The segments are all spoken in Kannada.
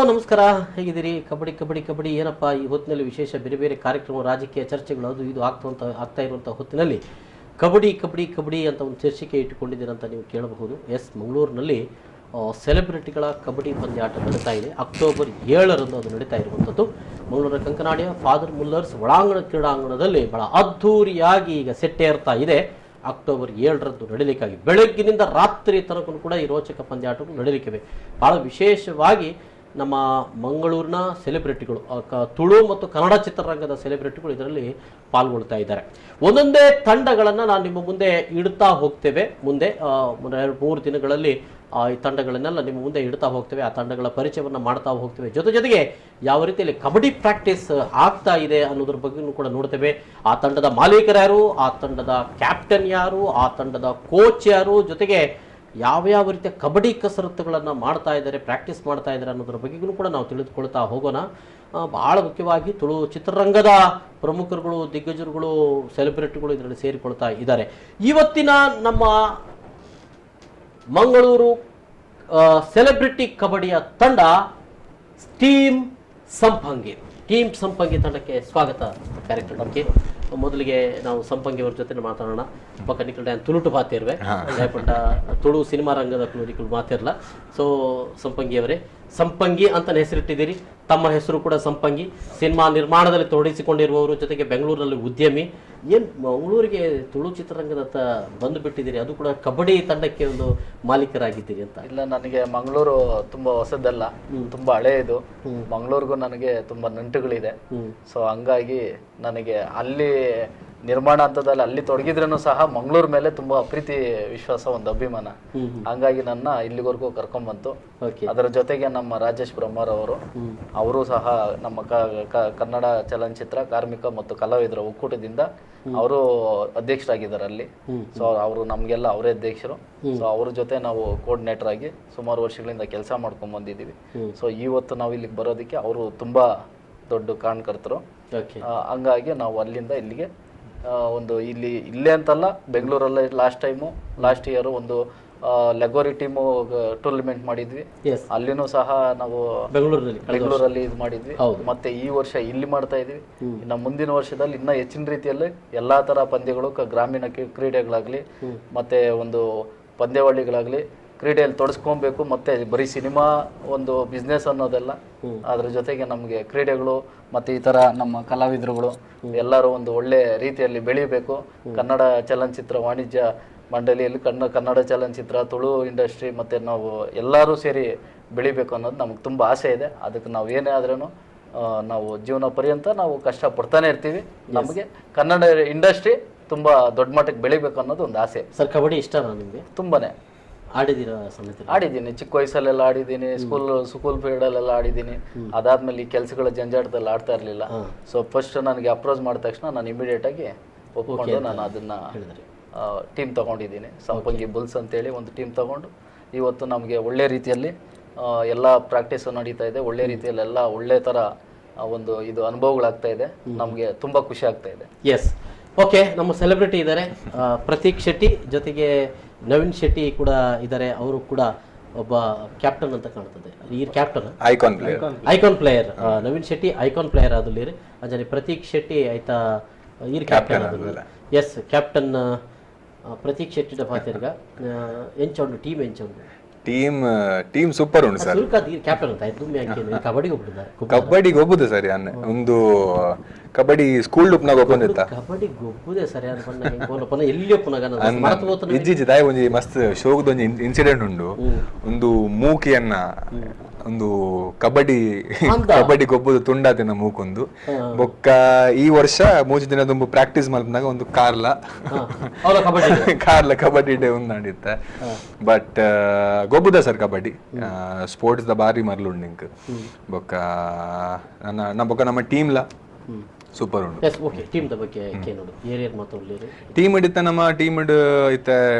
ನಮಸ್ಕಾರ, ಹೇಗಿದ್ದೀರಿ? ಕಬಡ್ಡಿ ಕಬಡ್ಡಿ ಕಬಡ್ಡಿ ಏನಪ್ಪ ಈ ಹೊತ್ತಿನಲ್ಲಿ ವಿಶೇಷ ಬೇರೆ ಬೇರೆ ಕಾರ್ಯಕ್ರಮ, ರಾಜಕೀಯ ಚರ್ಚೆಗಳು ಅದು ಇದು ಆಗ್ತಾ ಇರುವಂಥ ಹೊತ್ತಿನಲ್ಲಿ ಕಬಡ್ಡಿ ಕಬಡ್ಡಿ ಕಬಡ್ಡಿ ಅಂತ ಒಂದು ಶೀರ್ಷಿಕೆ ಇಟ್ಟುಕೊಂಡಿದ್ದೀರಂತ ನೀವು ಕೇಳಬಹುದು. ಎಸ್, ಮಂಗಳೂರಿನಲ್ಲಿ ಸೆಲೆಬ್ರಿಟಿಗಳ ಕಬಡ್ಡಿ ಪಂದ್ಯಾಟ ನಡೀತಾ ಇದೆ. ಅಕ್ಟೋಬರ್ 7ರಂದು ಅದು ನಡೀತಾ ಇರುವಂಥದ್ದು. ಮಂಗಳೂರಿನ ಕಂಕನಾಡಿಯ ಫಾದರ್ ಮುಲ್ಲರ್ಸ್ ಒಳಾಂಗಣ ಕ್ರೀಡಾಂಗಣದಲ್ಲಿ ಬಹಳ ಅದ್ಧೂರಿಯಾಗಿ ಈಗ ಸೆಟ್ಟೇರ್ತಾ ಇದೆ. ಅಕ್ಟೋಬರ್ 7ರಂದು ನಡೀಲಿಕ್ಕಾಗಿ ಬೆಳಗ್ಗಿನಿಂದ ರಾತ್ರಿ ತನಕ ಕೂಡ ಈ ರೋಚಕ ಪಂದ್ಯಾಟಗಳು ನಡೀಲಿಕ್ಕಿವೆ. ಬಹಳ ವಿಶೇಷವಾಗಿ ನಮ್ಮ ಮಂಗಳೂರಿನ ಸೆಲೆಬ್ರಿಟಿಗಳು, ತುಳು ಮತ್ತು ಕನ್ನಡ ಚಿತ್ರರಂಗದ ಸೆಲೆಬ್ರಿಟಿಗಳು ಇದರಲ್ಲಿ ಪಾಲ್ಗೊಳ್ತಾ ಇದ್ದಾರೆ. ಒಂದೊಂದೇ ತಂಡಗಳನ್ನು ನಾನು ನಿಮ್ಮ ಮುಂದೆ ಇಡ್ತಾ ಹೋಗ್ತೇವೆ. ಮುಂದೆ 2-3 ದಿನಗಳಲ್ಲಿ ಈ ತಂಡಗಳನ್ನೆಲ್ಲ ನಿಮ್ಮ ಮುಂದೆ ಇಡ್ತಾ ಹೋಗ್ತೇವೆ. ಆ ತಂಡಗಳ ಪರಿಚಯವನ್ನು ಮಾಡ್ತಾ ಹೋಗ್ತೇವೆ. ಜೊತೆಗೆ ಯಾವ ರೀತಿಯಲ್ಲಿ ಕಬಡ್ಡಿ ಪ್ರಾಕ್ಟೀಸ್ ಆಗ್ತಾ ಇದೆ ಅನ್ನೋದ್ರ ಬಗ್ಗೆನೂ ಕೂಡ ನೋಡ್ತೇವೆ. ಆ ತಂಡದ ಮಾಲೀಕರು ಯಾರು, ಆ ತಂಡದ ಕ್ಯಾಪ್ಟನ್ ಯಾರು, ಆ ತಂಡದ ಕೋಚ್ ಯಾರು, ಜೊತೆಗೆ ಯಾವ ರೀತಿಯ ಕಬಡ್ಡಿ ಕಸರತ್ತುಗಳನ್ನು ಮಾಡ್ತಾ ಇದ್ದಾರೆ, ಪ್ರಾಕ್ಟೀಸ್ ಮಾಡ್ತಾ ಇದ್ದಾರೆ ಅನ್ನೋದ್ರ ಬಗ್ಗೆಗೂ ಕೂಡ ನಾವು ತಿಳಿದುಕೊಳ್ತಾ ಹೋಗೋಣ. ಬಹಳ ಮುಖ್ಯವಾಗಿ ತುಳು ಚಿತ್ರರಂಗದ ಪ್ರಮುಖರುಗಳು, ದಿಗ್ಗಜರುಗಳು, ಸೆಲೆಬ್ರಿಟಿಗಳು ಇದರಲ್ಲಿ ಸೇರಿಕೊಳ್ತಾ ಇದ್ದಾರೆ. ಇವತ್ತಿನ ನಮ್ಮ ಮಂಗಳೂರು ಸೆಲೆಬ್ರಿಟಿ ಕಬಡ್ಡಿಯ ತಂಡ ಟೀಮ್ ಸಂಪಂಗಿ ತಂಡಕ್ಕೆ ಸ್ವಾಗತ. ಕಾರ್ಯಕ್ರಮಕ್ಕೆ ಮೊದಲಿಗೆ ನಾವು ಸಂಪಂಗಿ ಅವರ ಜೊತೆ ಮಾತಾಡೋಣ. ಪಕ್ಕ ನಿಕಲ್ ತುಳುಟು ಮಾತೇರ್ವೆ ದಯಪಟ್ಟ ತುಳು ಸಿನಿಮಾ ರಂಗದ ನಿಕಲ್ ಮಾತೇರ್ಲ. ಸೊ ಸಂಪಂಗಿ ಅವರೇ, ಸಂಪಂಗಿ ಅಂತ ಹೆಸರಿಟ್ಟಿದ್ದೀರಿ. ತಮ್ಮ ಹೆಸರು ಕೂಡ ಸಂಪಂಗಿ. ಸಿನಿಮಾ ನಿರ್ಮಾಣದಲ್ಲಿ ತೊಡಗಿಸಿಕೊಂಡಿರುವವರು, ಜೊತೆಗೆ ಬೆಂಗಳೂರಿನಲ್ಲಿ ಉದ್ಯಮಿ. ಏನು ಮಂಗಳೂರಿಗೆ ತುಳು ಚಿತ್ರರಂಗದತ್ತ ಬಂದು ಬಿಟ್ಟಿದ್ದೀರಿ, ಅದು ಕೂಡ ಕಬಡ್ಡಿ ತಂಡಕ್ಕೆ ಒಂದು ಮಾಲೀಕರಾಗಿದ್ದೀರಿ ಅಂತ? ಇಲ್ಲ, ನನಗೆ ಮಂಗಳೂರು ತುಂಬಾ ಹೊಸದಲ್ಲ, ತುಂಬಾ ಹಳೆಯದು. ಮಂಗಳೂರಿಗೂ ನನಗೆ ತುಂಬಾ ನಂಟುಗಳಿದೆ. ಸೊ ಹಂಗಾಗಿ ನನಗೆ ಅಲ್ಲಿ ನಿರ್ಮಾಣ ಹಂತದಲ್ಲಿ ಅಲ್ಲಿ ತೊಡಗಿದ್ರೂ ಸಹ ಮಂಗಳೂರು ಮೇಲೆ ತುಂಬಾ ಪ್ರೀತಿ, ವಿಶ್ವಾಸ, ಒಂದು ಅಭಿಮಾನ. ಹಂಗಾಗಿ ನನ್ನ ಇಲ್ಲಿವರೆಗೂ ಕರ್ಕೊಂಡ್ ಬಂತು. ಅದರ ಜೊತೆಗೆ ನಮ್ಮ ರಾಜೇಶ್ ಬ್ರಹ್ಮರವರು, ಅವರು ಸಹ ನಮ್ಮ ಕನ್ನಡ ಚಲನಚಿತ್ರ ಕಾರ್ಮಿಕ ಮತ್ತು ಕಲಾವಿದರ ಒಕ್ಕೂಟದಿಂದ ಅವರು ಅಧ್ಯಕ್ಷರಾಗಿದ್ದಾರೆ ಅಲ್ಲಿ. ಸೊ ಅವರು ನಮ್ಗೆಲ್ಲ ಅವರೇ ಅಧ್ಯಕ್ಷರು. ಸೊ ಅವ್ರ ಜೊತೆ ನಾವು ಕೋಆರ್ಡಿನೇಟರ್ ಆಗಿ ಸುಮಾರು ವರ್ಷಗಳಿಂದ ಕೆಲಸ ಮಾಡ್ಕೊಂಡ್ ಬಂದಿದ್ದೀವಿ. ಸೊ ಇವತ್ತು ನಾವು ಇಲ್ಲಿಗೆ ಬರೋದಕ್ಕೆ ಅವರು ತುಂಬಾ ದೊಡ್ಡ ಕಾರಣಕರ್ತರು. ಹಂಗಾಗಿ ನಾವು ಅಲ್ಲಿಂದ ಇಲ್ಲಿಗೆ ಇಲ್ಲೇ ಅಂತಲ್ಲ, ಬೆಂಗಳೂರಲ್ಲಿ ಲಾಸ್ಟ್ ಇಯರ್ ಒಂದು ಲಗೋರಿ ಟೀಮು ಟೂರ್ನಮೆಂಟ್ ಮಾಡಿದ್ವಿ. ಅಲ್ಲಿನೂ ಸಹ ನಾವು ಬೆಂಗಳೂರಲ್ಲಿ ಇದು ಮಾಡಿದ್ವಿ. ಮತ್ತೆ ಈ ವರ್ಷ ಇಲ್ಲಿ ಮಾಡ್ತಾ ಇದೀವಿ. ಇನ್ನು ಮುಂದಿನ ವರ್ಷದಲ್ಲಿ ಇನ್ನ ಹೆಚ್ಚಿನ ರೀತಿಯಲ್ಲಿ ಎಲ್ಲಾ ತರ ಪಂದ್ಯಗಳು, ಗ್ರಾಮೀಣ ಕ್ರೀಡೆಗಳಾಗ್ಲಿ ಮತ್ತೆ ಒಂದು ಪಂದ್ಯಾವಳಿಗಳಾಗ್ಲಿ ಕ್ರೀಡೆಯಲ್ಲಿ ತೊಡಸ್ಕೊಬೇಕು. ಮತ್ತೆ ಬರೀ ಸಿನಿಮಾ ಒಂದು ಬಿಸ್ನೆಸ್ ಅನ್ನೋದೆಲ್ಲ, ಅದ್ರ ಜೊತೆಗೆ ನಮ್ಗೆ ಕ್ರೀಡೆಗಳು ಮತ್ತೆ ಈ ತರ ನಮ್ಮ ಕಲಾವಿದರುಗಳು ಎಲ್ಲರೂ ಒಂದು ಒಳ್ಳೆ ರೀತಿಯಲ್ಲಿ ಬೆಳಿಬೇಕು. ಕನ್ನಡ ಚಲನಚಿತ್ರ ವಾಣಿಜ್ಯ ಮಂಡಳಿಯಲ್ಲಿ ಕನ್ನಡ ಚಲನಚಿತ್ರ, ತುಳು ಇಂಡಸ್ಟ್ರಿ ಮತ್ತೆ ನಾವು ಎಲ್ಲರೂ ಸೇರಿ ಬೆಳಿಬೇಕು ಅನ್ನೋದು ನಮ್ಗೆ ತುಂಬಾ ಆಸೆ ಇದೆ. ಅದಕ್ಕೆ ನಾವು ಏನೇ ಆದ್ರೂ ನಾವು ಜೀವನ ಪರ್ಯಂತ ನಾವು ಕಷ್ಟ ಪಡ್ತಾನೆ ಇರ್ತೀವಿ. ನಮಗೆ ಕನ್ನಡ ಇಂಡಸ್ಟ್ರಿ ತುಂಬಾ ದೊಡ್ಡ ಮಟ್ಟಕ್ಕೆ ಬೆಳಿಬೇಕು ಅನ್ನೋದು ಒಂದು ಆಸೆ. ಸರ್, ಕಬಡ್ಡಿ ಇಷ್ಟ ನಿಮಗೆ? ತುಂಬಾನೇ ಆಡಿದ್ದೀನಿ. ಚಿಕ್ಕ ವಯಸ್ಸಲ್ಲೆಲ್ಲ ಆಡಿದ್ದೀನಿ. ಸ್ಕೂಲ್ ಪೀರಿಯಡ್ ಅಲ್ಲೆಲ್ಲ ಆಡಿದ್ದೀನಿ. ಅದಾದ್ಮೇಲೆ ಈ ಕೆಲಸಗಳ ಜಂಜಾಟದಲ್ಲಿ ಆಡ್ತಾ ಇರ್ಲಿಲ್ಲ. ಸೊ ಫಸ್ಟ್ ನನಗೆ ಅಪ್ರೋಚ್ ಮಾಡಿದ ತಕ್ಷಣ ನಾನು ಇಮಿಡಿಯೇಟ್ ಆಗಿ ಒಪ್ಕೊಂಡು ನಾನು ಅದನ್ನ ಟೀಮ್ ತಗೊಂಡಿದ್ದೀನಿ. ಸಂಪಂಗಿ ಬುಲ್ಸ್ ಅಂತೇಳಿ ಒಂದು ಟೀಮ್ ತಗೊಂಡು ಇವತ್ತು ನಮಗೆ ಒಳ್ಳೆ ರೀತಿಯಲ್ಲಿ ಎಲ್ಲ ಪ್ರಾಕ್ಟೀಸ್ ನಡೀತಾ ಇದೆ. ಒಳ್ಳೆ ರೀತಿಯಲ್ಲಿ ಎಲ್ಲ ಒಳ್ಳೆ ತರ ಒಂದು ಇದು ಅನುಭವಗಳಾಗ್ತಾ ಇದೆ. ನಮಗೆ ತುಂಬಾ ಖುಷಿ ಆಗ್ತಾ ಇದೆ. S, okay. ನಮ್ಮ ಸೆಲೆಬ್ರಿಟಿ ಇದ್ದಾರೆ ಪ್ರತೀಕ್ ಶೆಟ್ಟಿ, ಜೊತೆಗೆ ನವೀನ್ ಶೆಟ್ಟಿ ಕೂಡ ಇದ್ದಾರೆ. ಅವರು ಕೂಡ ಒಬ್ಬ ಕ್ಯಾಪ್ಟನ್ ಅಂತ ಕಾಣ್ತದೆ. ಈ captain icon player Naveen Shetty icon player ಆದಲ್ಲಿ ಅಂಜನೆ ಪ್ರತೀಕ್ ಶೆಟ್ಟಿ ಆಯ್ತಾ ಈ ಕ್ಯಾಪ್ಟನ್ ಆದ. ಎಸ್, ಕ್ಯಾಪ್ಟನ್ ಪ್ರತೀಕ್ ಶೆಟ್ಟಿ ಪಾತಿರ್ಗ ಎಂಚೊಂಡು ಟೀಮ್ ಟೀಮ್ ಸೂಪರ್ ಉಂಟು ಸರ್. ಕ್ಯಾಪ್ಟನ್ ಅಂತ ಕಬಡ್ಡಿಗೆ ಒಬ್ಬುದು ಸರಿ ಒಂದು ಕಬಡ್ಡಿ ಸ್ಕೂಲ್ ಉಪ್ನಾಗ ಒಪ್ಪಂದಿತ್ತ ಕಬಡ್ಡಿ ಗೊಬ್ಬುದೇ ಸರಿ ಎಲ್ಲಿ ಇಜ್ಜಿ ದಾಯಿ ಒಂಜಿ ಮಸ್ತ್ ಶೋಕದ ಒಂಜಿ ಇನ್ಸಿಡೆಂಟ್ ಉಂಡು. ಒಂದು ಮೂಕಿಯನ್ನ ಒಂದು ಕಬಡ್ಡಿ ಗೊಬ್ಬುದು ತುಂಡಾತಿನ ಮೂಕೊಂದು ಬೊಕ್ಕ ಈ ವರ್ಷ ಮೂಜಿ ದಿನ ತುಂಬ ಪ್ರಾಕ್ಟೀಸ್ ಮಲ್ಪನಾಗ ಒಂದು ಕಾರ್ಲ ಕಬಡ್ಡಿ ಡೇ ಒಂದು ನಡೀತ. ಬಟ್ ಗೊಬ್ಬುದ ಸರ್ ಕಬಡ್ಡಿ ಸ್ಪೋರ್ಟ್ಸ್ ದ ಬಾರಿ ಮರ್ಲುಂಡು ಇಂಕ್ ಬೊಕ್ಕ ನಮ್ಮ ಟೀಮ್ಲ ಸೂಪರ್ ಉಂಟು. ಟೀಮ್ ಇಡಿತ್ತ ನಮ್ಮ ಟೀಮ್ ಇತ್ತ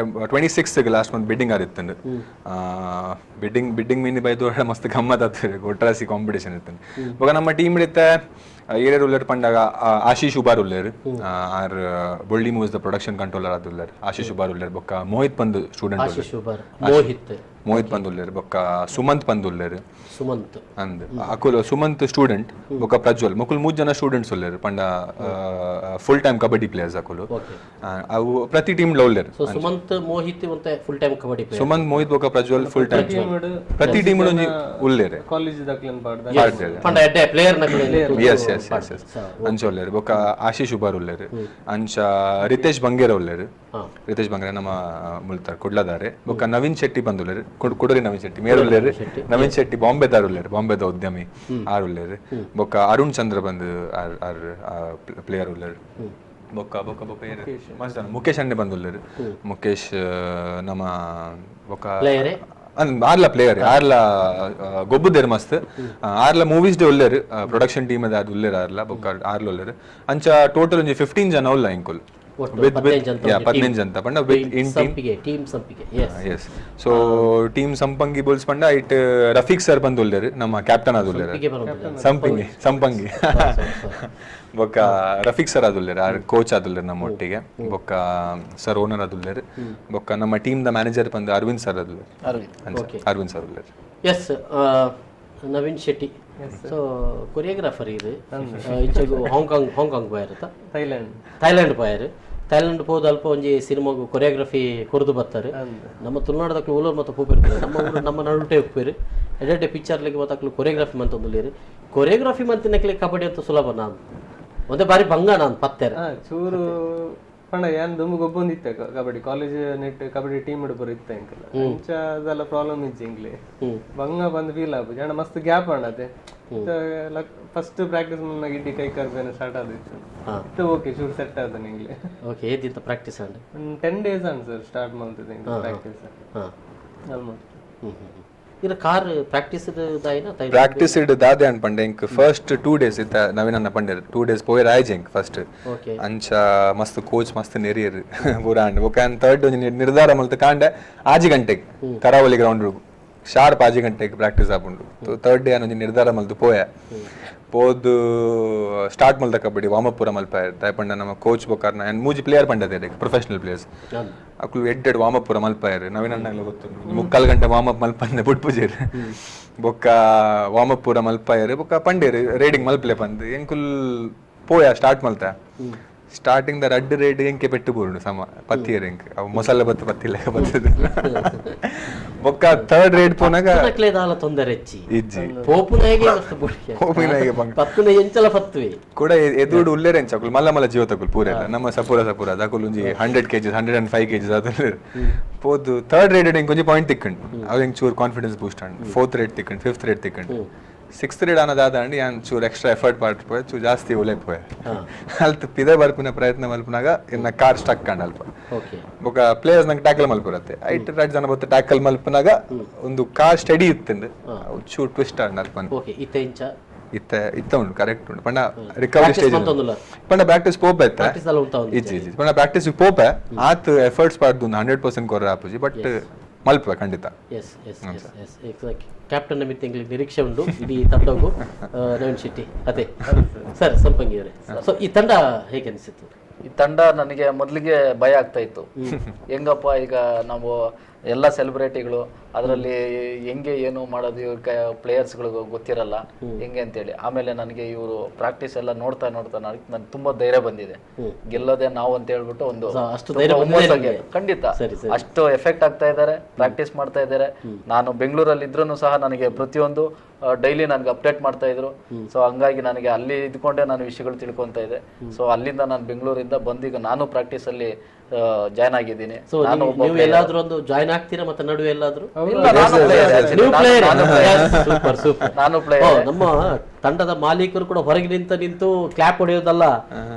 26 ಲಾಸ್ಟ್ ಮಂತ್ ಬಿಡ್ಡಿಂಗ್ ಆದಿತ್ತಂಡು. ಬಿಡ್ಡಿಂಗ್ ಮೀನಿ ಬೈದು ಮಸ್ತ್ ಗಮ್ಮತ್ ಆಗ್ತದೆ, ಒಟ್ರಾಸಿ ಕಾಂಪಿಟೇಷನ್ ಇರ್ತಂಡು. ಇವಾಗ ನಮ್ಮ ಟೀಮ್ ಇಡಿತ್ತ ಏರಿಯರ್ ಉಳ್ಳರ್ ಪಂಡಾಗ ಆಶೀಶ್ ಉಬಾರ್ ಉಳ್ಳರ್, ಆರ್ ಬೊಳ್ಳಿ ಮೂವ್ಸ್ ದ ಪ್ರೊಡಕ್ಷನ್ ಕಂಟ್ರೋಲರ್ ಆದ ಉಳ್ಳರ್ ಆಶೀಶ್ ಉಬಾರ್ ಉಳ್ಳರ್. ಬೊಕ್ಕ ಮೋಹಿತ್ ಪಂದ್ ಸ್ಟೂಡೆಂಟ್ ಮೋಹಿತ್ ಪಂದುಲ್ಲೇರು ಬೊಕ್ಕ ಸುಮಂತ್ ಪಂದುಲ್ಲೇರು ಸುಮಂತ್ ಅಂದ್ ಅಕುಲು ಸುಮಂತ್ ಸ್ಟೂಡೆಂಟ್ ಬೊಕ್ಕ ಪ್ರಜ್ವಲ್ ಮುಕುಲ್ 3 ಜನ ಸ್ಟೂಡೆಂಟ್ಸ್ ಉಲ್ಲೇರು ಪಂಡ ಫುಲ್ ಟೈಮ್ ಕಬಡ್ಡಿ ಪ್ಲೇಯರ್ಸ್ ಅಕುಲು ಅವು ಪ್ರತಿ ಟೀಮ್ ಲೋ ಉಲ್ಲೇರು. ಸೊ ಸುಮಂತ್ ಮೋಹಿತ್ ಮತ್ತೆ full time kabaddi player Sumanth Mohit ಬೊಕ್ಕ ಪ್ರಜ್ವಲ್ ಫುಲ್ ಟೈಮ್ ಪ್ರತಿ ಟೀಮ್ ಉಲ್ಲೇರು ಕಾಲೇಜ್ ದಕ್ಲನ್ ಪಾಡ್ದ ಪಂಡ ಎಡ್ಡೆ ಪ್ಲೇಯರ್ ನಕಲೆ ಎಸ್ ಎಸ್ ಎಸ್ ಎಸ್ ಅಂಚ ಉಲ್ಲೇರು ಬೊಕ್ಕ ಆಶೀಶ್ ಉಬಾರ್ ಉಲ್ಲೇರು ಅಂಚ ರಿತೇಶ್ ಬಂಗೇರ ಉಲ್ಲೇರು. ರಿತೇಶ್ ಬಂಗೇರ ನಮ್ಮ ಮುಲ್ತಾರ್ ಕುಡ್ಲದಾರೆ ಬೊಕ್ಕ ನವೀನ್ ಶೆಟ್ಟಿ ಬಂದುಲ್ಲೇರು ಕುಡರಿ ನವೀನ್ ಶೆಟ್ಟಿ ಮೇರ್ ಉಲ್ಲೇರು ನವೀನ್ ಶೆಟ್ಟಿ ಬಾಂಬೆದಾರ್ ಉಲ್ಲೇರು ಬಾಂಬೆದ ಉದ್ಯಮಿ ಆರ್ ಉಲ್ಲೇರು ಬೊಕ್ಕ ಅರುಣ್ ಚಂದ್ರ ಬಂದು ಆರ್ ಪ್ಲೇಯರ್ ಉಲ್ಲೇರು ಬೊಕ್ಕ ಬೊಕ್ಕ ಬೊಕ್ಕ ಮಸ್ತ್ ಮುಖೇಶ್ ಅಣ್ಣೆ ಬಂದುಲ್ಲೇರು ಮುಖೇಶ್ ನಮ್ಮ ಬೊಕ್ಕ ಆರ್ಲ ಪ್ಲೇಯರ್ ಆರ್ಲ ಗೊಬ್ಬುದೇರು ಮಸ್ತ್ ಆರ್ಲ ಮೂವೀಸ್ ಡೆ ಉಲ್ಲೇರು ಪ್ರೊಡಕ್ಷನ್ ಟೀಮ್ ಅದ ಅದು ಉಲ್ಲೇರು ಆರ್ಲ ಬೊಕ್ಕ ಆರ್ಲ ಉಲ್ಲೇರು ಅಂಚ ಟೋಟಲ್ ಒಂಜಿ 15 ಜನ ಉಲ್ಲ ಇಂಕುಲ್ 15 ಜನ ಪಂಡ ವಿತ್ ಇನ್ ಟೀಮ್ ಸಂಪಿಗೆ ಎಸ್ ಸೊ ಟೀಮ್ ಸಂಪಂಗಿ ಬೋಲ್ಸ್ ಪಂಡ ಇಟ್ ರಫೀಕ್ ಸರ್ ಬಂದು ಉಲ್ಲೇರು ನಮ್ಮ ಕ್ಯಾಪ್ಟನ್ ಅದು ಉಲ್ಲೇರು ಸಂಪಂಗಿ ಬೊಕ್ಕ ರಫೀಕ್ ಸರ್ ಅದುಲ್ಲೇರು ಆರ್ ಕೋಚ್ ಅದುಲ್ಲೇರು ನಮ್ಮ ಒಟ್ಟಿಗೆ ಬೊಕ್ಕ ಸರ್ ಓನರ್ ಅದುಲ್ಲೇರು ಬೊಕ್ಕ ನಮ್ಮ ಟೀಮ್ ದ ಮ್ಯಾನೇಜರ್ ಬಂದು ಅರವಿಂದ್ ಸರ್ ಅದುಲ್ಲೇರು ಅರವಿಂದ್ ಸರ್ ಉಲ್ಲೇರು. Yes Naveen Shetty so choreographer ಇದು ಇಂಚಗು ಹಾಂಗ್ಕಾಂಗ್ ಬಾಯರ್ ಥೈಲ್ಯಾಂಡ್ ಬಾಯರ್ ಥೈಲ್ಯಾಂಡ್ ಹೋದ ಅಲ್ಪ ಒಂಜಿ ಸಿನಿಮಾಗು ಕೊರಿಯೋಗ್ರಫಿ ಕೊರ್ದು ಬರ್ತಾರೆ ನಮ್ಮ ತುಳುನಾಡದಕ್ಲು ಉಲೋರ್ ಮತ್ತು ಪೂಪಿರ್ತಾರೆ ನಮ್ಮ ನಡುಟೆ ಉಪ್ಪೇರು ಎಡೆ ಪಿಕ್ಚರ್ಲಿಗೆ ಮತ್ತು ಕೊರಿಯೋಗ್ರಫಿ ಮಂತ ಒಂದುಲೇರು ಕೊರಿಯೋಗ್ರಫಿ ಮಂತಿನಕ್ಲಿ ಕಬಡ್ಡಿ ಅಂತ ಸುಲಭ ನಾನು ಒಂದೇ ಬಾರಿ ಭಂಗ ನಾನು ಪತ್ತೆರ ಚೂರು ಪಂಡ ಏನ್ ದುಂಬು ಗೊಬ್ಬೊಂದಿತ್ತೆ ಕಬಡ್ಡಿ ಕಾಲೇಜ್ ನೆಟ್ ಕಬಡ್ಡಿ ಟೀಮ್ ಬರ್ ಇತ್ತ ಇಂಕಲ ಅಂಚ ಅದೆಲ್ಲ ಪ್ರಾಬ್ಲಮ್ ಇಜ್ಜಿ ಇಂಗ್ಲಿ ಬಂಗ ಬಂದ್ ಫೀಲ್ ಆಪು ಜನ ಮಸ್ತ್ ಗ್ಯಾಪ್ ಅಣ್ಣತೆ ಫಸ್ಟ್ ಪ್ರಾಕ್ಟೀಸ್ ಮುನ್ನ ಗಿಡ್ಡಿ ಕೈ ಕರ್ಬೇನೆ ಸ್ಟಾರ್ಟ್ ಆದಿತ್ತು ಓಕೆ ಶೂಟ್ ಸೆಟ್ ಆದ ಇಂಗ್ಲಿ ಓಕೆ ಏದಿತ್ತ ಪ್ರಾಕ್ಟೀಸ್ ಅಂಡ್ 10 ಡೇಸ್ ಅನ್ ಸರ್ ಸ್ಟಾರ್ಟ್ ಮಾಡ್ತಿದ್ದೆ ಪ್ರಾಕ್ಟೀಸ್ ಆಲ್ಮೋಸ್ಟ್ ಇರ ಕಾರ್ ಪ್ರಾಕ್ಟೀಸ್ ದಾಯಿನ ಪ್ರಾಕ್ಟೀಸ್ ಇಡ್ ದಾದೆ ಅನ್ ಪಂಡೆ ಇಂಕ್ ಫಸ್ಟ್ 2 ಡೇಸ್ ಇತ್ತ ನವೀನನ್ನ ಪಂಡೆ 2 ಡೇಸ್ ಪೋಯರ್ ಆಯ್ಜೆಂಕ್ ಫಸ್ಟ್ ಅಂಚ ಮಸ್ತ್ ಕೋಚ್ ಮಸ್ತ್ ನೆರಿಯರ್ ಪೂರಾಂಡ್ ಒಕಾನ್ ಥರ್ಡ್ ನಿರ್ಧಾರ ಮಲ್ತ ಕಾಂಡೆ ಆಜಿ ಗಂಟೆಗೆ ಕರಾವಳಿ ಗ್ರೌಂಡ್ ಶಾರ್ಪ್ ಆಜಿ ಗಂಟೆಗೆ ಪ್ರಾಕ್ಟೀಸ್ ಆಪುಂಡು ಥರ್ಡ್ ಡೇ ಅನ್ನೊಂದು ನಿರ್ಧಾರ ಮಲ್ತು ಪೋಯ ಪೋದು ಸ್ಟಾರ್ಟ್ ಮಲ್ದ ಕಬಡ್ಡಿ ವಾರ್ಮಪ್ ಪೂರ ಮಲ್ಪ ಪಂಡ ನಮ್ಮ ಕೋಚ್ ಬೊಕಾರ್ನ ಏನ್ ಮೂಜಿ ಪ್ಲೇಯರ್ ಪಂಡದೆ ಪ್ರೊಫೆಷನಲ್ ಪ್ಲೇಯರ್ಸ್ ಅಕ್ಲು ಎಡ್ಡೆಡ್ ವಾರ್ಮಪ್ ಪೂರ ಮಲ್ಪಾಯರು ನವೀನಣ್ಣಗ್ಲ ಗೊತ್ತು 3 ಗಂಟೆ ವಾರ್ಮಪ್ ಮಲ್ಪಂದೆ ಬುಟ್ಪುಜೇರು ಬೊಕ್ಕ ವಾರ್ಮಪ್ ಪೂರ ಮಲ್ಪಾಯರು ಬೊಕ್ಕ ಪಂಡೇರು ರೇಡಿಂಗ್ ಮಲ್ಪಲೆ ಪಂದ್ ಎಂಕುಲ್ ಪೋಯ ಸ್ಟಾರ್ಟ್ ಮಲ್ತ ಸ್ಟಾರ್ಟಿಂಗ್ ದ ರಡ್ಡ್ ರೇಡ್ ಎಂಕೆ ಪೆಟ್ಟು ಪೂರ್ಣು ಸಮ ಪತ್ತಿಯರ್ ಎಂಕ್ ಅವು ಮಸಾಲೆ ಬತ್ತು ಪತ್ತಿಲ್ಲ ಬತ್ತದು ಬೊಕ್ಕ ಥರ್ಡ್ ರೇಡ್ ಪೋನಾಗ ನಕ್ಲೇದಾಲ ತೊಂದರೆ ಹೆಚ್ಚಿ ಇಜ್ಜಿ ಪೋಪುನಾಗೆ ಮಸ್ತ್ ಬುಡಿಗೆ ಹೋಗಿನಾಗೆ ಬಂಗ ಪತ್ತುನ ಎಂಚಲ ಪತ್ವೆ ಕೂಡ ಎದುಡು ಉಲ್ಲೇರೆ ಎಂಚಕುಲ್ ಮಲ್ಲ ಜೀವತಕುಲ್ ಪೂರೆಲ್ಲ ನಮ್ಮ ಸಪುರ ಅದಕುಲ್ ಒಂಜಿ 100 kg 105 kg ಅದಲ್ಲಿ ಪೋದು ಥರ್ಡ್ ರೇಡ್ ಎಂಕ್ ಒಂಜಿ ಪಾಯಿಂಟ್ ತಿಕ್ಕಂಡು ಅವ್ ಎಂಕ್ ಚೂರ್ confidence boost and fourth raid ತಿಕ್ಕಂಡು ಫಿಫ್ತ್ ರೇಡ್ ತಿಕ್ಕಂಡು ಸಿಕ್ಸ್ತ್ ರೇಡ್ ಅನ್ನೋದಾದಂಡು ಯಾನ್ ಚೂರ್ ಎಕ್ಸ್ಟ್ರಾ ಎಫರ್ಟ್ ಪಾಡ್ಪೋಯ ಚೂರ್ ಜಾಸ್ತಿ ಉಲೇಪೋಯ ಅಲ್ತು ಪಿದೆ ಬರ್ಪಿನ ಪ್ರಯತ್ನ ಮಲ್ಪನಾಗ ಇನ್ನ ಕಾರ್ ಸ್ಟಕ್ ಕಂಡ ಅಲ್ಪ ಬೊಕ ಪ್ಲೇಯರ್ಸ್ ನಂಗೆ ಟ್ಯಾಕಲ್ ಮಲ್ಪುರತ್ತೆ ಐಟ್ 2 ಜನ ಬತ್ತ ಟ್ಯಾಕಲ್ ಮಲ್ಪನಾಗ ಒಂದು ಕಾರ್ ಸ್ಟಡಿ ಇತ್ತಂದು ಚೂರ್ ಟ್ವಿಸ್ಟ್ ಆಡ್ ಅಲ್ಪ ಇತ್ತ ಉಂಟು ಕರೆಕ್ಟ್ ಉಂಟು ಪಂಡ ರಿಕವರಿ ಸ್ಟೇಜ್ ಪಂಡ ಪ್ರಾಕ್ಟೀಸ್ ಪೋಪೆ ಇಜ್ಜಿ ಪಂಡ ಪ್ರಾಕ್ಟೀಸ್ ಪೋಪೆ ಆತ್ ಎಫರ್ಟ್ಸ್ ಪಾಡ್ದು 100% ಕೊರ ಆಪುಜಿ ಬಟ್ ಮಲ್ಪ ಖಂಡಿತ ಕ್ಯಾಪ್ಟನ್ ನಮಿತ್ ಎಂಗ್ಲಿಗೆ ನಿರೀಕ್ಷೆ ಉಂಟು ಇಡೀ ತಂಡಗೂ ನವೀನ್ ಶೆಟ್ಟಿ ಅದೇ ಸರ್ ಸಂಪಂಗಿ ಅವರೇ ಸೊ ಈ ತಂಡ ಹೇಗೆ ಅನಿಸಿತ್ತು? ಈ ತಂಡ ನನಗೆ ಮೊದಲಿಗೆ ಭಯ ಆಗ್ತಾ ಇತ್ತು ಹೆಂಗಪ್ಪ ಈಗ ನಾವು ಎಲ್ಲ ಸೆಲೆಬ್ರಿಟಿಗಳು ಅದರಲ್ಲಿ ಹೆಂಗೆ ಏನು ಮಾಡೋದು ಇವ್ರ ಪ್ಲೇಯರ್ಸ್ಗಳಿಗೆ ಗೊತ್ತಿರಲ್ಲ ಹೆಂಗೆ ಅಂತೇಳಿ ಆಮೇಲೆ ನನಗೆ ಇವರು ಪ್ರಾಕ್ಟೀಸ್ ಎಲ್ಲ ನೋಡ್ತಾ ನನಗೆ ತುಂಬಾ ಧೈರ್ಯ ಬಂದಿದೆ ಗೆಲ್ಲೋದೇ ನಾವು ಅಂತ ಹೇಳ್ಬಿಟ್ಟು ಒಂದು ಖಂಡಿತ ಅಷ್ಟು ಎಫೆಕ್ಟ್ ಆಗ್ತಾ ಇದ್ದಾರೆ ಪ್ರಾಕ್ಟೀಸ್ ಮಾಡ್ತಾ ಇದ್ದಾರೆ ನಾನು ಬೆಂಗಳೂರಲ್ಲಿ ಇದ್ರೂ ಸಹ ನನಗೆ ಪ್ರತಿಯೊಂದು ಡೈಲಿ ನನಗೆ ಅಪ್ಡೇಟ್ ಮಾಡ್ತಾ ಇದ್ರು ಸೊ ಹಂಗಾಗಿ ನನಗೆ ಅಲ್ಲಿ ಇದ್ಕೊಂಡೆ ನಾನು ವಿಷಯಗಳು ತಿಳ್ಕೊಂತ ಇದೆ ಸೊ ಅಲ್ಲಿಂದ ನಾನು ಬೆಂಗಳೂರಿಂದ ಬಂದೀಗ ನಾನು ಪ್ರಾಕ್ಟೀಸ್ ಅಲ್ಲಿ ಜಾಯ್ನ್ ಆಗಿದ್ದೀನಿ ಜಾಯ್ನ್ ಆಗ್ತೀರಾ ಮತ್ತೆ ನಡುವೆ ಎಲ್ಲಾದ್ರೂ ನಾನು ಪ್ಲೇಯರ್ ನಮ್ಮ ತಂಡದ ಮಾಲೀಕರು ಕೂಡ ಹೊರಗೆ ನಿಂತು ಕ್ಲಾಪ್ ಹೊಡೆಯೋದಲ್ಲ